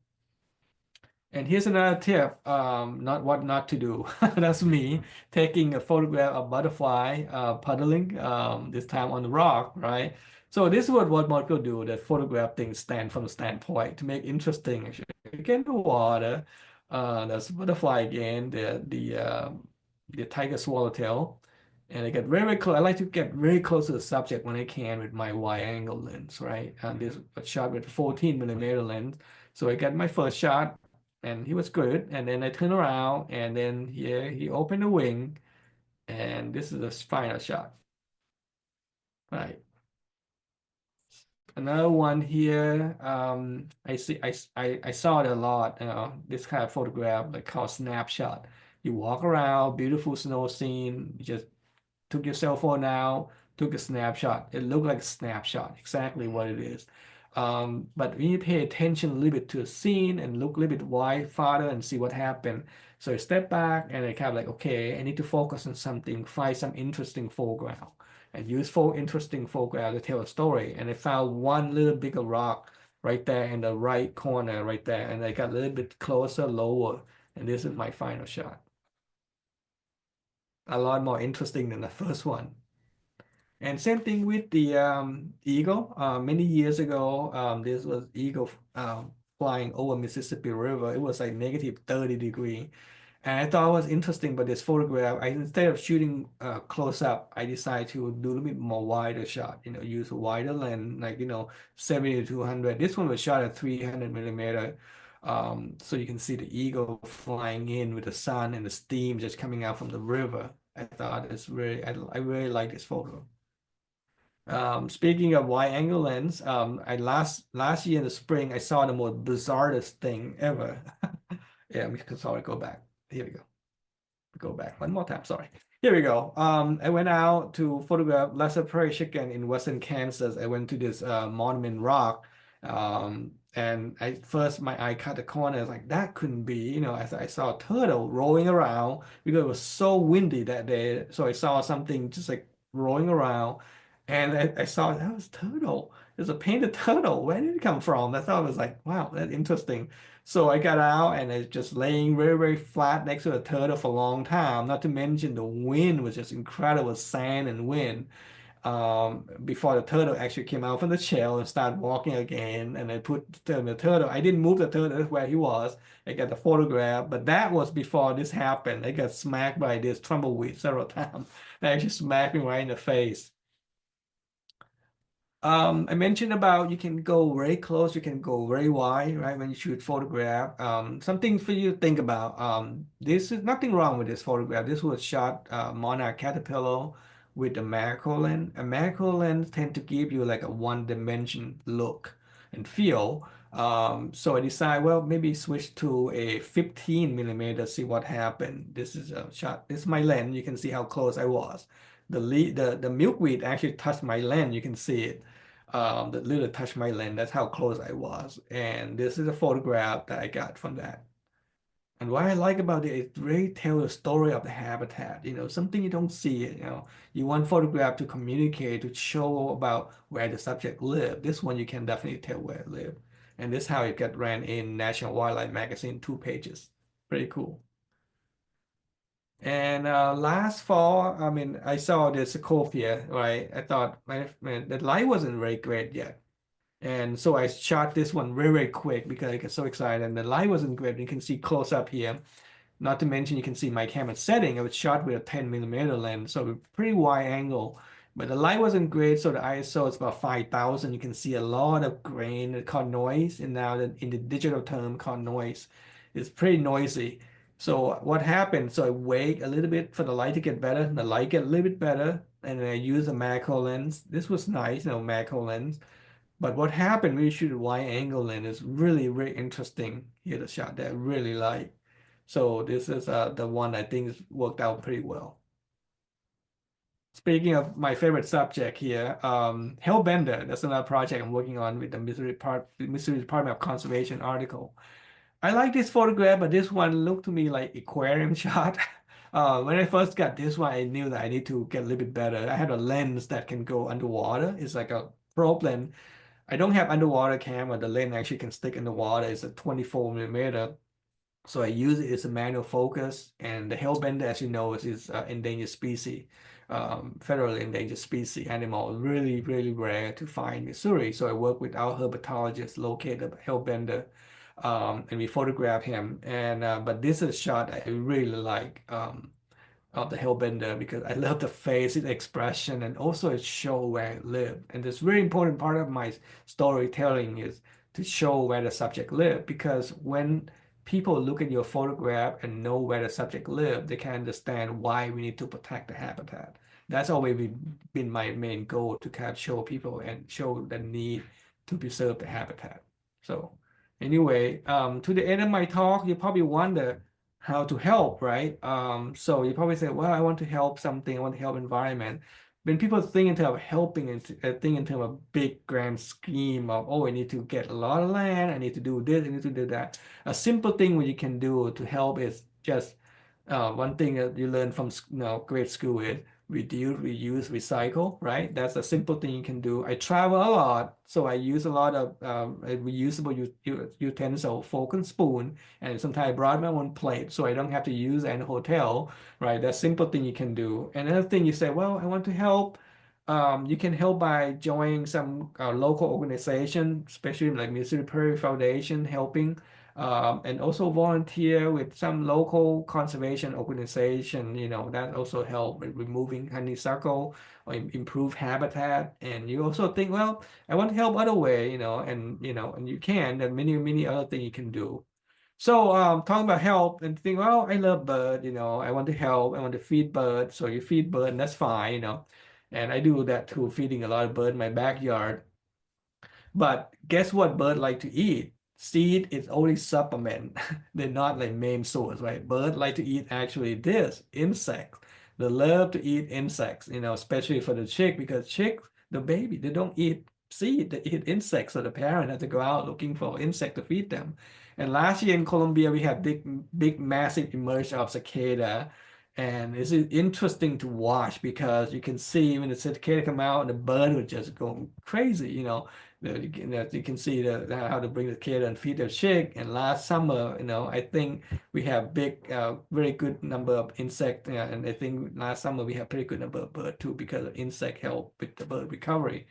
And here's another tip, not what not to do. That's me taking a photograph of butterfly puddling, this time on the rock, right? So this is what Marco do, that photograph things stand from the standpoint to make interesting. Again, the water, that's butterfly again, the tiger swallowtail. And I get very close. I like to get very close to the subject when I can with my wide angle lens, right? And this was shot with 14 mm lens. So I got my first shot and he was good. And then I turn around and then he opened the wing, and this is the final shot. Right. Another one here. I saw it a lot. This kind of photograph, like called snapshot. You walk around, beautiful snow scene. You just took your cell phone out, took a snapshot. It looked like a snapshot, exactly what it is. But when you pay attention a little bit to the scene and look a little bit wide, farther, and see what happened. So I step back and I kind of like, okay, I need to focus on something, find some interesting foreground, and use interesting foreground to tell a story. And I found one little bigger rock right there in the right corner, right there, and I got a little bit closer, lower, and this is my final shot. A lot more interesting than the first one. And same thing with the eagle. Many years ago, this was eagle flying over Mississippi River. It was like negative 30 degree. And I thought it was interesting, but this photograph, instead of shooting close up, I decided to do a little bit more wider shot, use a wider lens, like, 70 to 200. This one was shot at 300 millimeter. So you can see the eagle flying in with the sun and the steam just coming out from the river. I thought it's I really like this photo. Speaking of wide angle lens, I last year in the spring, I saw the most bizarrest thing ever. Yeah, sorry, go back. Here we go back one more time. Sorry. Here we go. I went out to photograph lesser prairie-chicken in western Kansas. I went to this Monument Rock, and my eye caught the corner. I was like, that couldn't be. As I saw a turtle rolling around because it was so windy that day. So I saw something just like rolling around, and I saw that was turtle. It's a painted turtle. Where did it come from? I thought it was like, wow, that's interesting. So I got out and it's just laying very, very flat next to a turtle for a long time. Not to mention the wind was just incredible, sand and wind. Before the turtle actually came out from the shell and started walking again, and I put the turtle. I didn't move the turtle where he was. I got the photograph, but that was before this happened. I got smacked by this tumbleweed several times. They actually smacked me right in the face. I mentioned about you can go very close, you can go very wide, right? When you shoot photograph. Something for you to think about. This is nothing wrong with this photograph. This was shot monarch caterpillar with a macro lens. A macro lens tend to give you like a one-dimension look and feel. So I decided, well, maybe switch to a 15 millimeter, see what happened. This is a shot. This is my lens. You can see how close I was. The milkweed actually touched my lens. You can see it. The little touched my lens. That's how close I was. And this is a photograph that I got from that. And what I like about it, it really tells the story of the habitat, something you don't see, you want photograph to communicate, to show about where the subject lived. This one you can definitely tell where it lived. And this is how it got ran in National Wildlife Magazine, 2 pages. Pretty cool. And last fall, I mean, I saw the Sequoia, right? I thought, man, the light wasn't very great yet. And so I shot this one very, very quick because I got so excited. And the light wasn't great. You can see close up here. Not to mention, you can see my camera setting. It was shot with a 10 millimeter lens, so pretty wide angle. But the light wasn't great, so the ISO is about 5,000. You can see a lot of grain called noise. And now in the digital term called noise, it's pretty noisy. So what happened? So I wait a little bit for the light to get better. The light get a little bit better, and then I use a macro lens. This was nice, macro lens. But what happened when you shoot a wide angle lens is really, really interesting. Here, the shot that I really like. So this is the one I think has worked out pretty well. Speaking of my favorite subject here, Hellbender. That's another project I'm working on with the Missouri Department of Conservation article. I like this photograph, but this one looked to me like aquarium shot. When I first got this one, I knew that I need to get a little bit better. I had a lens that can go underwater. It's like a probe lens. I don't have underwater camera. The lens actually can stick in the water. It's a 24 millimeter. So I use it as a manual focus. And the hellbender, as you know, is endangered species, federally endangered species animal, really, really rare to find in Missouri. So I work with our herpetologist located hellbender, and we photograph him. And but this is a shot I really like. Of the Hellbender because I love the face, its expression, and also it show where it lived. And this very important part of my storytelling is to show where the subject lived because when people look at your photograph and know where the subject lived, they can understand why we need to protect the habitat. That's always been my main goal to kind of show people and show the need to preserve the habitat. So anyway, to the end of my talk, you probably wonder how to help, right? So you probably say, well, I want to help something, I want to help environment. When people think in terms of helping and think in terms of big grand scheme of, oh, I need to get a lot of land, I need to do this, I need to do that. A simple thing what you can do to help is just one thing that you learn from grade school is reduce, reuse, recycle, right? That's a simple thing you can do. I travel a lot, so I use a lot of reusable utensil, fork and spoon, and sometimes I brought my own plate, so I don't have to use any hotel, right? That's a simple thing you can do. Another thing you say, well, I want to help You can help by joining some local organization, especially like Missouri Prairie Foundation, helping, and also volunteer with some local conservation organization. That also help with removing honeysuckle or improve habitat. And you also think, well, I want to help other way, and you can. There are many other things you can do. So talking about help and think, well, I love bird, I want to help, I want to feed birds. So you feed bird, and that's fine, and I do that too, feeding a lot of bird in my backyard. But guess what bird like to eat? Seed is only supplement. They're not like main source, right? Bird like to eat actually this, insects. They love to eat insects, especially for the chick, because chick, the baby, they don't eat seed, they eat insects. So the parent has to go out looking for insect to feed them. And last year in Colombia, we had big, massive emerge of cicada. And it's interesting to watch because you can see when the cicada come out, the bird would just go crazy, you can see how to bring the kid and feed the chick. And last summer, I think we have very good number of insect, and I think last summer we have pretty good number of bird too because of insect help with the bird recovery.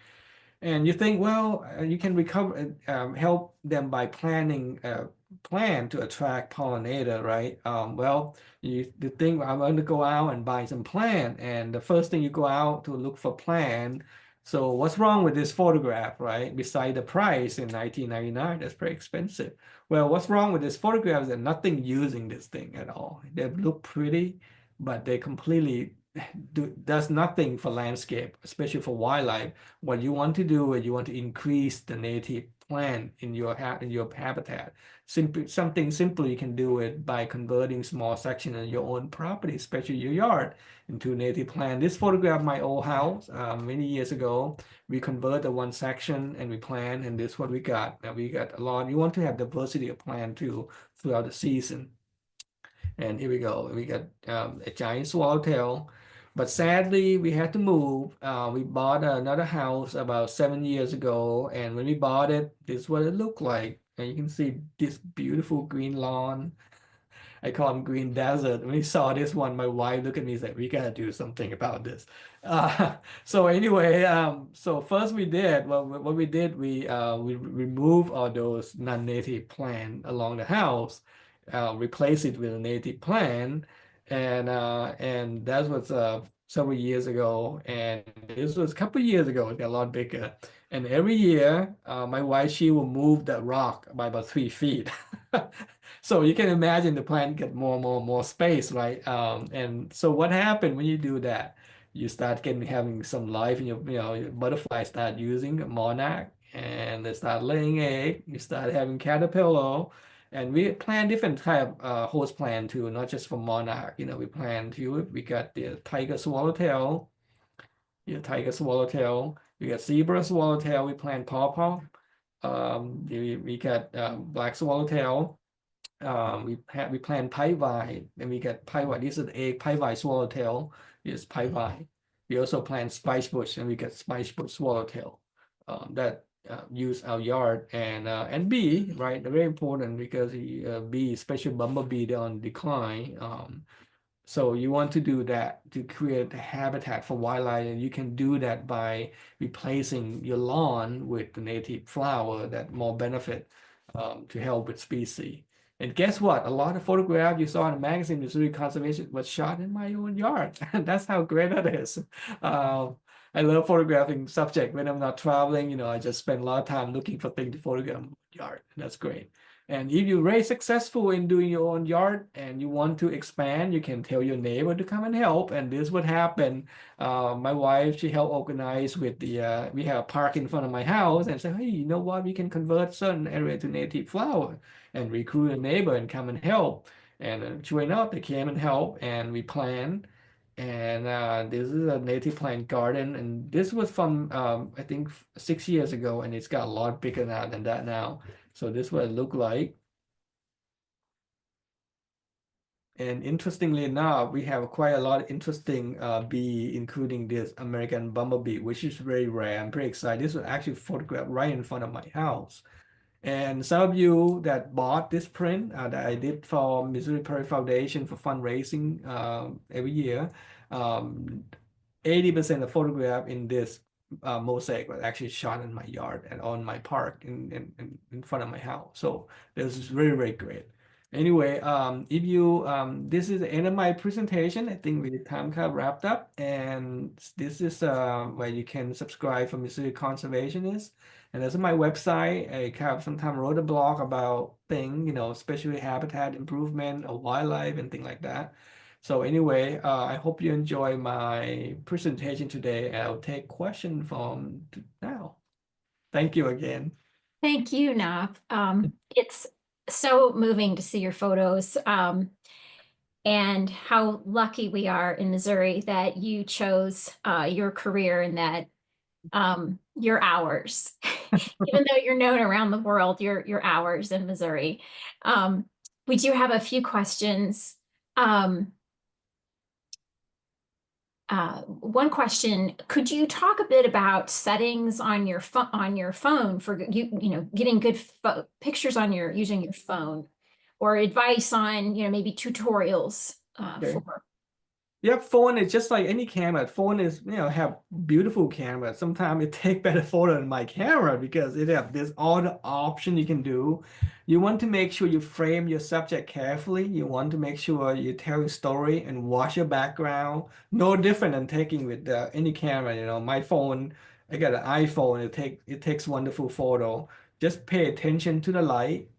And you think, well, you can recover, help them by planning a plan to attract pollinator, right? Well, you think I'm going to go out and buy some plant, and the first thing you go out to look for plant. So what's wrong with this photograph, right? Beside the price in 1999, that's pretty expensive. Well, what's wrong with this photograph is that nothing using this thing at all. They look pretty, but they completely does nothing for landscape, especially for wildlife. What you want to do is you want to increase the native plant in your habitat. Something simple you can do it by converting small section of your own property, especially your yard, into native plant. This photograph my old house many years ago. We converted one section and we plant, and this is what we got. Now we got a lot. You want to have diversity of plant too throughout the season. And here we go. We got a giant swallowtail. But sadly, we had to move. We bought another house about 7 years ago. And when we bought it, this is what it looked like. And you can see this beautiful green lawn. I call them green desert. When we saw this one, my wife looked at me and said, we gotta do something about this. So anyway, so first we did, well, what we did, we removed all those non-native plant along the house, replace it with a native plant, and that was several years ago, and this was a couple of years ago. It got a lot bigger, and every year, my wife she will move the rock by about 3 feet. So you can imagine the plant get more space, right? And so what happened when you do that? You start having some life, and your butterflies start using monarch, and they start laying egg. You start having caterpillar, and we plant different type of host plant too, not just for monarch. We plant too. We got the tiger swallowtail, We got zebra swallowtail. We plant pawpaw. We got black swallowtail. We plant pipevine, and we get pipevine. This is a pipevine swallowtail. Is pipevine. We also plant spice bush, and we get spice bush swallowtail. That use our yard, and bee, right? They're very important because the bee, especially bumblebee, they're on decline. So you want to do that to create a habitat for wildlife, and you can do that by replacing your lawn with the native flower that more benefit to help with species. And guess what? A lot of photographs you saw in the magazine, Missouri Conservation, was shot in my own yard. That's how great that is. I love photographing subject when I'm not traveling. I just spend a lot of time looking for things to photograph in my yard. That's great. And if you're very successful in doing your own yard and you want to expand, you can tell your neighbor to come and help. And this would happen. My wife, she helped organize with we have a park in front of my house and say, hey, you know what? We can convert certain area to native flower and recruit a neighbor and come and help. And sure enough, they came and helped, and we planned. And this is a native plant garden. And this was from, I think, 6 years ago, and it's got a lot bigger now than that now. So this is what it looked like. And interestingly enough, we have quite a lot of interesting bee, including this American bumblebee, which is very rare. I'm pretty excited. This was actually photographed right in front of my house. And some of you that bought this print that I did for Missouri Prairie Foundation for fundraising every year, um, 80% of photograph in this mosaic was actually shot in my yard and on my park in front of my house. So this is very, very great. Anyway, if you this is the end of my presentation. I think the time kind of wrapped up, and this is where you can subscribe for Missouri Conservationist. And this is my website. I kind of sometimes wrote a blog about things, especially habitat improvement or wildlife and things like that. So anyway, I hope you enjoy my presentation today. I'll take questions from now. Thank you again. Thank you, Nop. It's so moving to see your photos, and how lucky we are in Missouri that you chose your career and that your hours, even though you're known around the world, your hours in Missouri. We do have a few questions. One question, could you talk a bit about settings on your phone for getting good pictures on using your phone, or advice on maybe tutorials Okay. for. Yeah, phone is just like any camera. Phone is, have beautiful camera. Sometimes it take better photo than my camera because it have this all the option you can do. You want to make sure you frame your subject carefully. You want to make sure you tell a story and watch your background. No different than taking with any camera. My phone, I got an iPhone. It takes wonderful photo. Just pay attention to the light.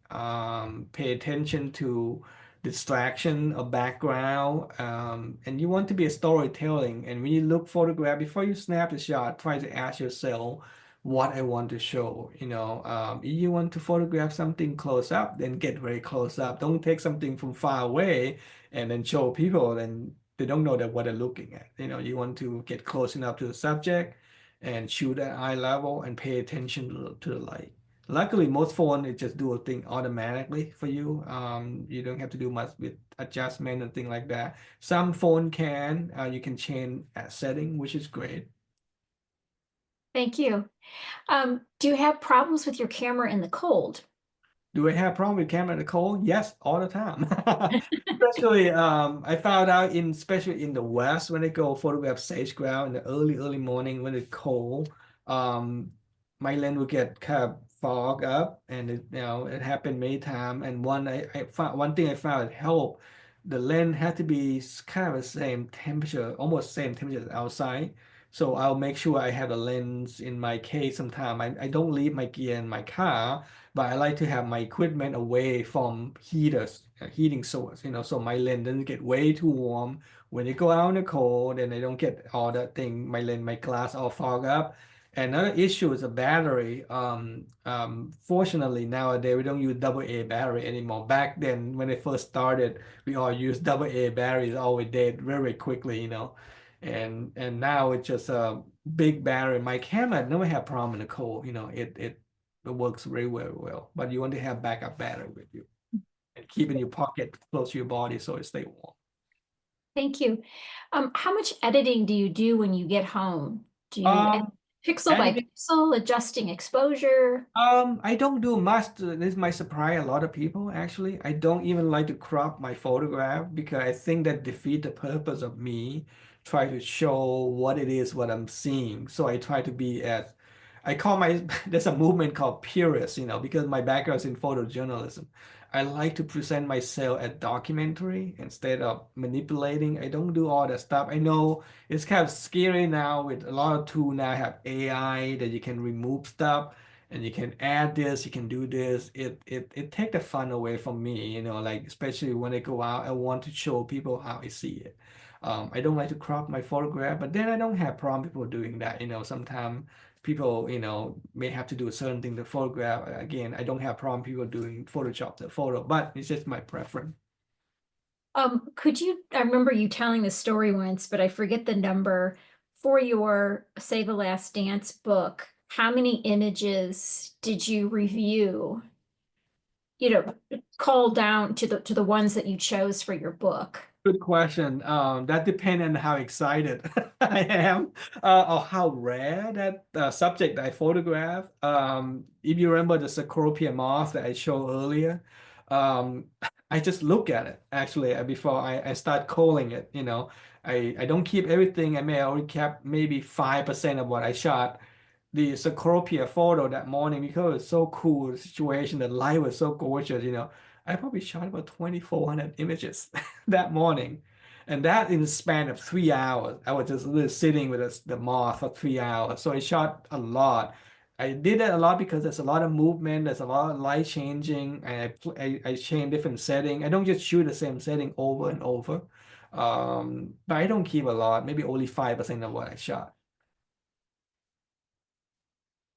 Pay attention to distraction or background, and you want to be a storytelling. And when you look photograph, before you snap the shot, try to ask yourself what I want to show. If you want to photograph something close up, then get very close up. Don't take something from far away and then show people, then they don't know that what they're looking at. You want to get close enough to the subject and shoot at eye level and pay attention to the light. Luckily, most phone it just do a thing automatically for you. You don't have to do much with adjustment and thing like that. Some phone can. You can change setting, which is great. Thank you. Do you have problems with your camera in the cold? Do I have problem with camera in the cold? Yes, all the time. Especially, I found out especially in the West when they go photograph sage grouse in the early morning when it's cold, um, my lens will get kind of fog up, and it happened many times. And I found one thing I found it helped. The lens had to be kind of the same temperature, almost same temperature as outside. So I'll make sure I have the lens in my case sometime. I don't leave my gear in my car, but I like to have my equipment away from heating source, so my lens doesn't get way too warm. When they go out in the cold, and they don't get all that thing, my glass all fog up. Another issue is the battery. Fortunately, nowadays we don't use double A battery anymore. Back then, when they first started, we all used double A batteries, always dead very quickly. And now it's just a big battery. My camera never had problem in the cold. It works very, very well. But you want to have backup battery with you and keep in your pocket close to your body so it stay warm. Thank you. How much editing do you do when you get home? Do you edit Um, pixel by editing. pixel, adjusting exposure? I don't do much. This might surprise a lot of people, actually. I don't even like to crop my photograph because I think that defeat the purpose of me try to show what it is what I'm seeing. So I try to be as I call there's a movement called purist, because my background is in photojournalism. I like to present myself as documentary instead of manipulating. I don't do all that stuff. I know it's kind of scary now with a lot of tools now have AI that you can remove stuff and you can add this, you can do this. It take the fun away from me, like especially when I go out, I want to show people how I see it. I don't like to crop my photograph, but then I don't have problem people doing that. Sometimes people, may have to do a certain thing to photograph. Again, I don't have problem people doing Photoshop the photo, but it's just my preference. I remember you telling the story once, but I forget the number for your Say the Last Dance book. How many images did you review? Call down to the ones that you chose for your book. Good question. That depends on how excited I am, or how rare that subject I photograph. If you remember the Cecropia moth that I showed earlier, um, I just look at it actually before I start calling it. I don't keep everything. I may only kept maybe 5% of what I shot. The Cecropia photo that morning because it's so cool, the situation, the light was so gorgeous. I probably shot about 2,400 images that morning. And that in the span of 3 hours. I was just really sitting with the moth for 3 hours. So I shot a lot. I did that a lot because there's a lot of movement, there's a lot of light changing, and I change different setting. I don't just shoot the same setting over and over. But I don't keep a lot, maybe only 5% of what I shot.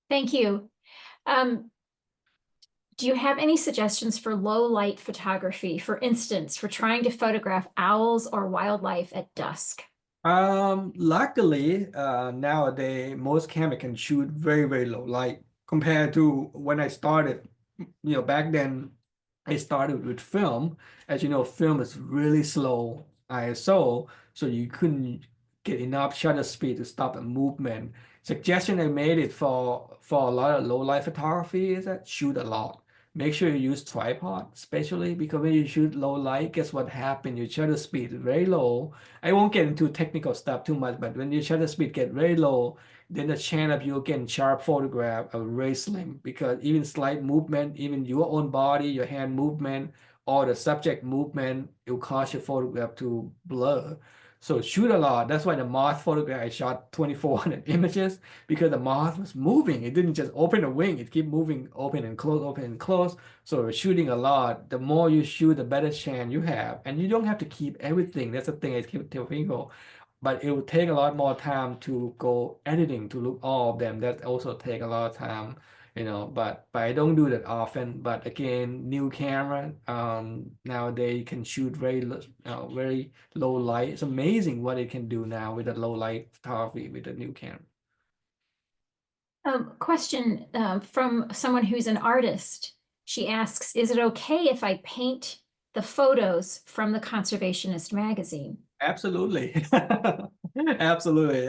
Thank you. Do you have any suggestions for low light photography, for instance, for trying to photograph owls or wildlife at dusk? Luckily, nowadays most camera can shoot very, very low light compared to when I started. Back then I started with film. As you know, film is really slow ISO, so you couldn't get enough shutter speed to stop the movement. Suggestion I made it for a lot of low light photography is that shoot a lot. Make sure you use tripod, especially because when you shoot low light, guess what happens? Your shutter speed is very low. I won't get into technical stuff too much, but when your shutter speed get very low, then the chance of you getting sharp photograph are very slim because even slight movement, even your own body, your hand movement, or the subject movement, it will cause your photograph to blur. So shoot a lot. That's why the moth photograph, I shot 2,400 images because the moth was moving. It didn't just open a wing, it keep moving, open and close, open and close. So shooting a lot, the more you shoot, the better chance you have. And you don't have to keep everything. That's the thing I keep telling people. But it would take a lot more time to go editing to look all of them. That also take a lot of time. But I don't do that often. But again, new camera, nowadays can shoot very low light. It's amazing what it can do now with a low light photography with a new camera. Question from someone who's an artist. She asks, is it okay if I paint the photos from the Conservationist magazine? Absolutely. Absolutely.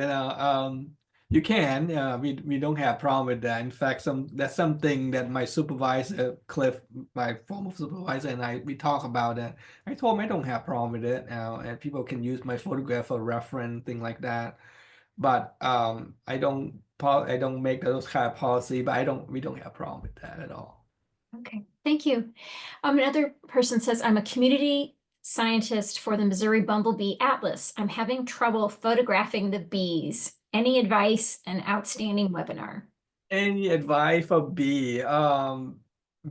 You can. We don't have problem with that. In fact, that's something that my supervisor, Cliff, my former supervisor, and we talk about that. I told him I don't have problem with it. And people can use my photograph for reference, thing like that. But I don't make those kind of policy, but we don't have problem with that at all. Okay, thank you. Another person says, I'm a community scientist for the Missouri Bumblebee Atlas. I'm having trouble photographing the bees. Any advice? An outstanding webinar. Any advice for bee?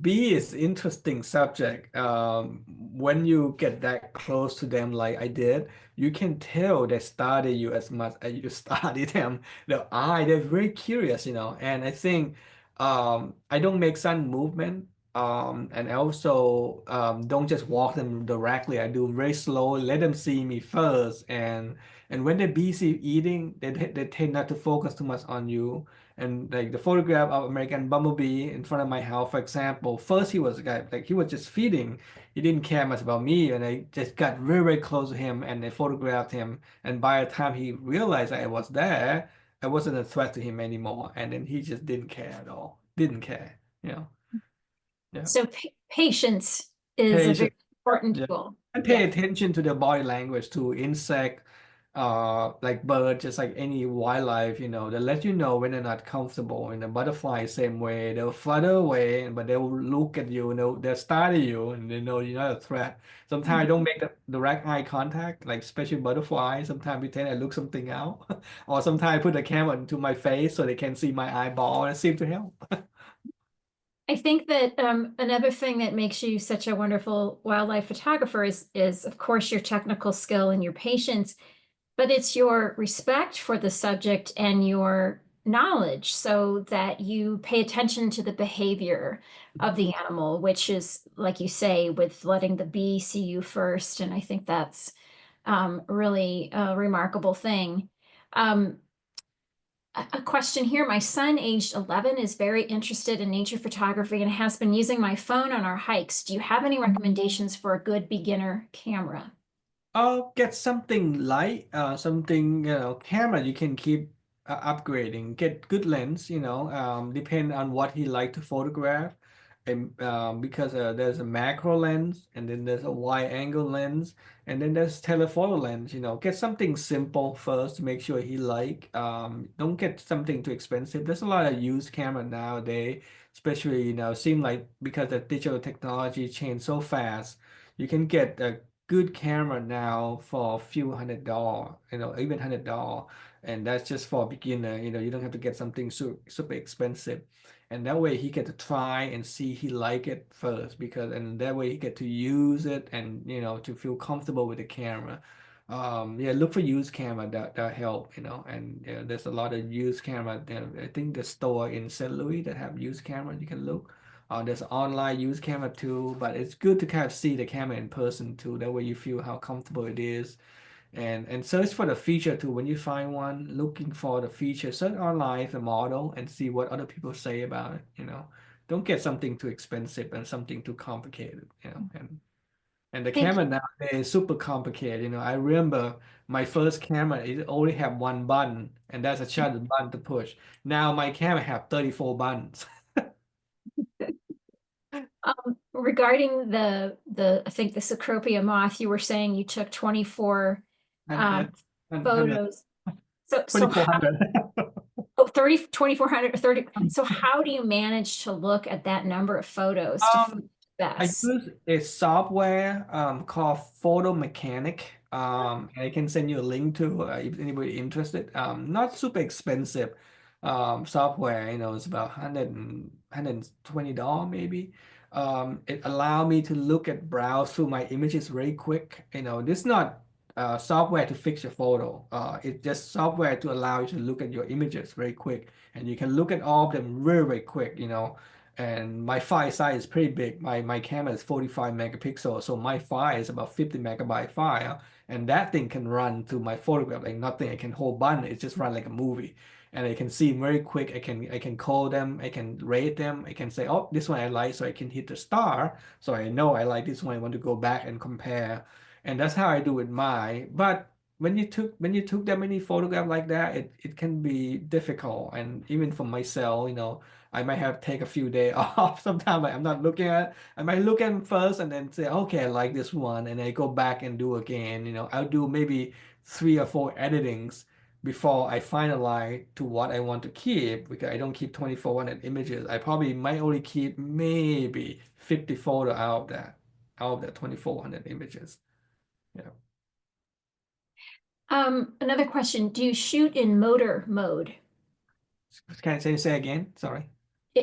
Bee is interesting subject. When you get that close to them like I did, you can tell they study you as much as you study them. They're very curious. And I think I don't make sudden movement. And also don't just walk them directly. I do very slow, let them see me first. And when they're busy eating, they tend not to focus too much on you. And like the photograph of American bumblebee in front of my house, for example, first he was like he was just feeding. He didn't care much about me, and I just got very, very close to him and I photographed him. And by the time he realized I was there, I wasn't a threat to him anymore. And then he just didn't care at all. Didn't care. Yeah. So patience is a very Patient. important Yeah. tool. And pay attention to their body language to insect, like birds, just like any wildlife, they let you know when they're not comfortable. And the butterfly, same way, they'll flutter away, but they'll look at you, they'll study you, and they know you're not a threat. Sometimes I don't make the direct eye contact, like especially butterflies. Sometimes I pretend I look something out, or sometimes I put the camera into my face so they can see my eyeball, and it seems to help. I think that another thing that makes you such a wonderful wildlife photographer is, of course, your technical skill and your patience, but it's your respect for the subject and your knowledge so that you pay attention to the behavior of the animal, which is, like you say, with letting the bee see you first. And I think that's really a remarkable thing. A question here. My son, aged 11, is very interested in nature photography and has been using my phone on our hikes. Do you have any recommendations for a good beginner camera? Get something light, something, camera you can keep upgrading. Get good lens, depend on what he like to photograph. because there's a macro lens, and then there's a wide angle lens, and then there's telephoto lens. Get something simple first to make sure he like. Don't get something too expensive. There's a lot of used camera nowadays, especially seem like because the digital technology changed so fast, you can get a good camera now for a few $100, even $100, and that's just for a beginner. You don't have to get something super expensive, and that way he get to try and see he like it first, because and that way he get to use it, and to feel comfortable with the camera. Yeah, look for used camera that help, and there's a lot of used camera. I think the store in St. Louis that have used camera you can look. There's online used camera too, but it's good to kind of see the camera in person too. That way you feel how comfortable it is, and search for the feature too. When you find one, looking for the feature, search online the model and see what other people say about it. Don't get something too expensive and something too complicated, and the Thank camera nowadays is super complicated. I remember my first camera, it only have one button, and that's a shutter button to push. Now my camera have 34 buttons. Regarding I think the Cecropia moth, you were saying you took 24 And, um, and, and photos. So how, 2400. 2,400 or 30. So how do you manage to look at that number of photos to find Um, the I best? use a software called Photo Mechanic. And I can send you a link to if anybody interested. Not super expensive software. It's about 120 dollars maybe. It allow me to look at browse through my images very quick. This is not software to fix your photo. It's just software to allow you to look at your images very quick, and you can look at all of them very, very quick. And my file size is pretty big. My camera is 45 megapixels, so my file is about 50 megabyte file, and that thing can run through my photograph like nothing. I can hold button, it just run like a movie, and I can see very quick. I can call them, I can rate them, I can say, oh, this one I like, so I can hit the star, so I know I like this one. I want to go back and compare, and that's how I do it. But when you took that many photographs like that, it can be difficult, and even for myself, I might have to take a few days off. Sometimes like I'm not looking at. I might look at them first and then say, okay, I like this one, and I go back and do again. I'll do maybe 3 or 4 editings before I finalize to what I want to keep, because I don't keep 2,400 images. I probably might only keep maybe 50 photo out of that 2,400 images. Yeah. Another question, do you shoot in motor mode? Can I say again? Sorry.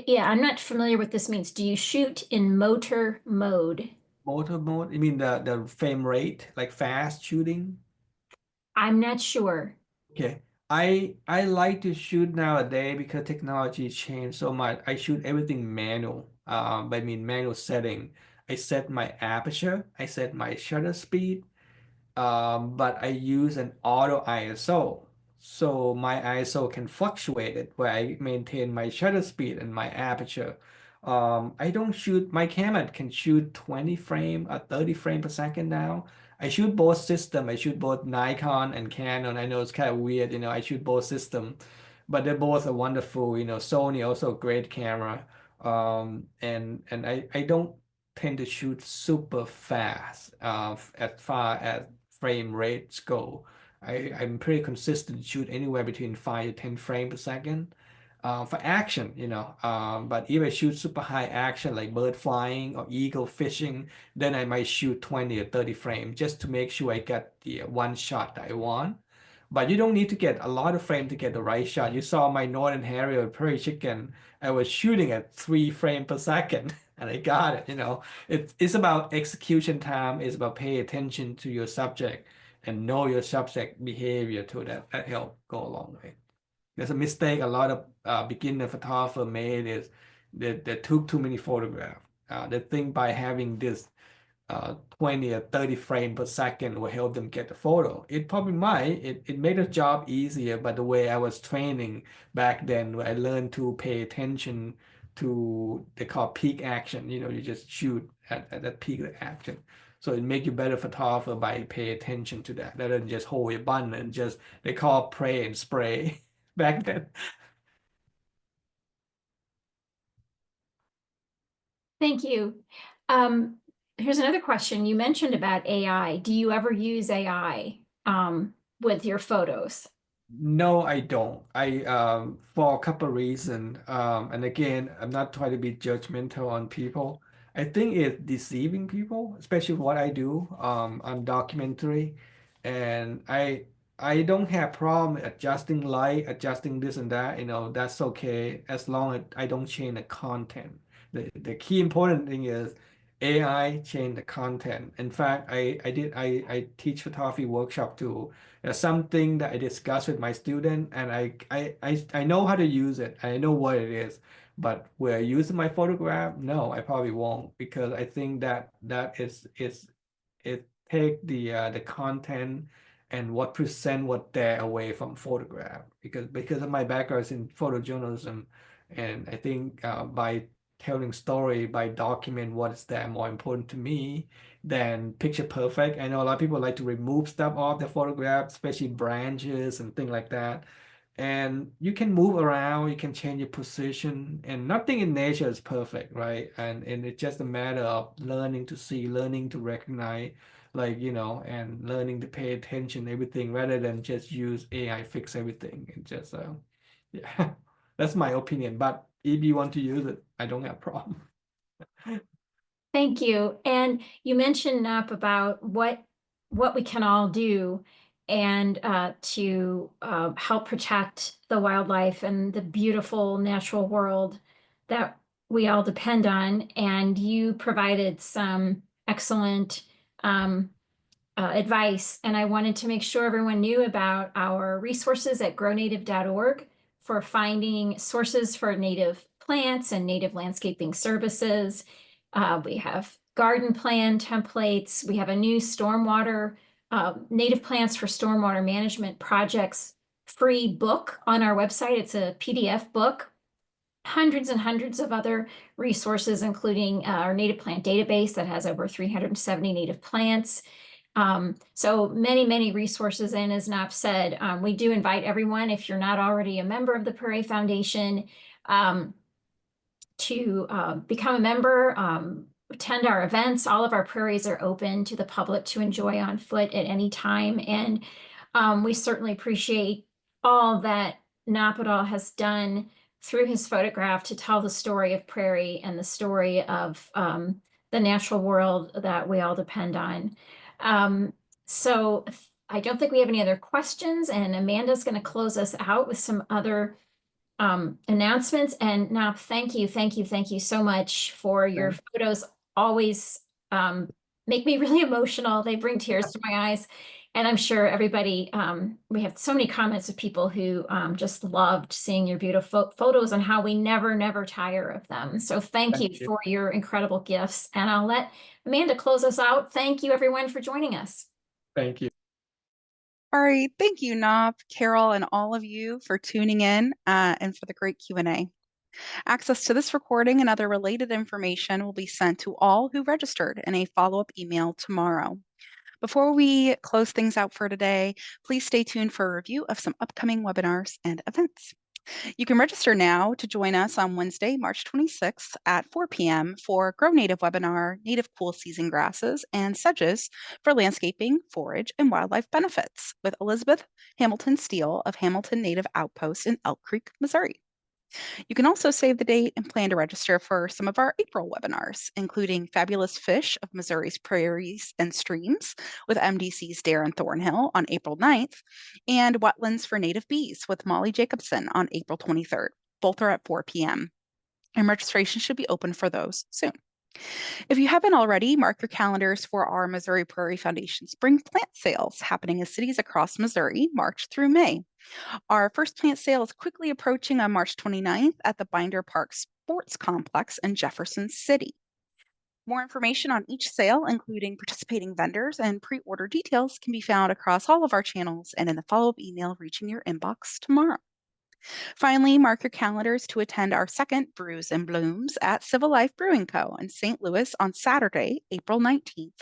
Yeah, I'm not familiar what this means. Do you shoot in motor mode? Motor mode? You mean the frame rate, like fast shooting? I'm not sure. Okay. I like to shoot nowadays because technology changed so much. I shoot everything manual. I mean manual setting. I set my aperture, I set my shutter speed, but I use an auto ISO. So my ISO can fluctuate it where I maintain my shutter speed and my aperture. I don't shoot, my camera can shoot 20 frame or 30 frame per second now. I shoot both system. I shoot both Nikon and Canon. I know it's kind of weird, I shoot both system, but they're both are wonderful. Sony also a great camera. And I don't tend to shoot super fast as far as frame rates go. I'm pretty consistent, shoot anywhere between 5 to 10 frames per second for action, but if I shoot super high action like bird flying or eagle fishing, then I might shoot 20 or 30 frames just to make sure I get the one shot that I want. But you don't need to get a lot of frame to get the right shot. You saw my Northern Harrier Prairie-Chicken. I was shooting at 3 frames per second and I got it. It's about execution time. It's about pay attention to your subject and know your subject behavior too. That help go a long way. There's a mistake a lot of beginner photographer made is that they took too many photographs. They think by having this 20 or 30 frame per second will help them get the photo. It probably might. It made the job easier, but the way I was training back then, where I learned to pay attention to they call peak action. You just shoot at that peak of action. So it make you better photographer by pay attention to that, rather than just hold your button and just they call pray and spray back then. Thank you. Here's another question. You mentioned about AI. Do you ever use AI with your photos? No, I don't. I for a couple of reasons. And again, I'm not trying to be judgmental on people. I think it's deceiving people, especially what I do on documentary. And I don't have problem adjusting light, adjusting this and that, that's okay as long as I don't change the content. The key important thing is AI change the content. In fact, I teach photography workshop too. There's something that I discuss with my student, and I know how to use it. I know what it is, but will I use my photograph? No, I probably won't because I think that is it take the content and what present what there away from photograph because of my background is in photojournalism, and I think by telling story by document what's there more important to me than picture perfect. I know a lot of people like to remove stuff off the photograph, especially branches and things like that. And you can move around, you can change your position, and nothing in nature is perfect, right? And it's just a matter of learning to see, learning to recognize, and learning to pay attention to everything rather than just use AI fix everything. And just yeah, that's my opinion. But if you want to use it, I don't have a problem. Thank you. And you mentioned, Nap, about what we can all do and to help protect the wildlife and the beautiful natural world that we all depend on. And you provided some excellent advice. And I wanted to make sure everyone knew about our resources at grownative.org for finding sources for native plants and native landscaping services. We have garden plan templates. We have a new stormwater, native plants for stormwater management projects free book on our website. It's a PDF book. Hundreds and hundreds of other resources, including our native plant database that has over 370 native plants. So many resources. And as Nap said, we do invite everyone, if you're not already a member of the Prairie Foundation, to become a member, attend our events. All of our prairies are open to the public to enjoy on foot at any time. And we certainly appreciate all that Noppadol has done through his photograph to tell the story of prairie and the story of the natural world that we all depend on. So I don't think we have any other questions, and Amanda's going to close us out with some other announcements. And now, thank you so much for your photos. Always make me really emotional. They bring tears to my eyes. And I'm sure everybody, we have so many comments of people who just loved seeing your beautiful photos and how we never tire of them. So thank you for your incredible gifts. And I'll let Amanda close us out. Thank you, everyone, for joining us. Thank you. All right. Thank you, Nop, Carol, and all of you for tuning in and for the great Q&A. Access to this recording and other related information will be sent to all who registered in a follow-up email tomorrow. Before we close things out for today, please stay tuned for a review of some upcoming webinars and events. You can register now to join us on Wednesday, March 26th at 4 p.m. for Grow Native webinar, Native Cool Season Grasses and Sedges for Landscaping, Forage, and Wildlife Benefits with Elizabeth Hamilton Steele of Hamilton Native Outpost in Elk Creek, Missouri. You can also save the date and plan to register for some of our April webinars, including Fabulous Fish of Missouri's Prairies and Streams with MDC's Darren Thornhill on April 9th, and Wetlands for Native Bees with Molly Jacobson on April 23rd. Both are at 4 p.m. And registration should be open for those soon. If you haven't already, mark your calendars for our Missouri Prairie Foundation Spring Plant Sales happening in cities across Missouri, March through May. Our first plant sale is quickly approaching on March 29th at the Binder Park Sports Complex in Jefferson City. More information on each sale, including participating vendors and pre-order details, can be found across all of our channels and in the follow-up email reaching your inbox tomorrow. Finally, mark your calendars to attend our second Brews and Blooms at Civil Life Brewing Co. in St. Louis on Saturday, April 19th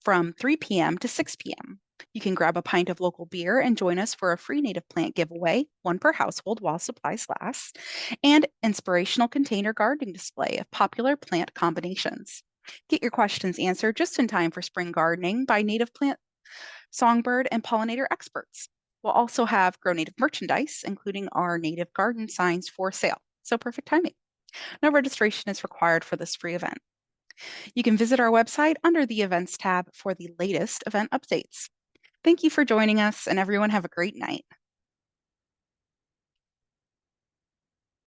from 3 p.m. to 6 p.m. You can grab a pint of local beer and join us for a free native plant giveaway, one per household while supplies last, and inspirational container gardening display of popular plant combinations. Get your questions answered just in time for spring gardening by native plant, songbird, and pollinator experts. We'll also have Grow Native merchandise, including our native garden signs for sale. So perfect timing. No registration is required for this free event. You can visit our website under the events tab for the latest event updates. Thank you for joining us, and everyone have a great night.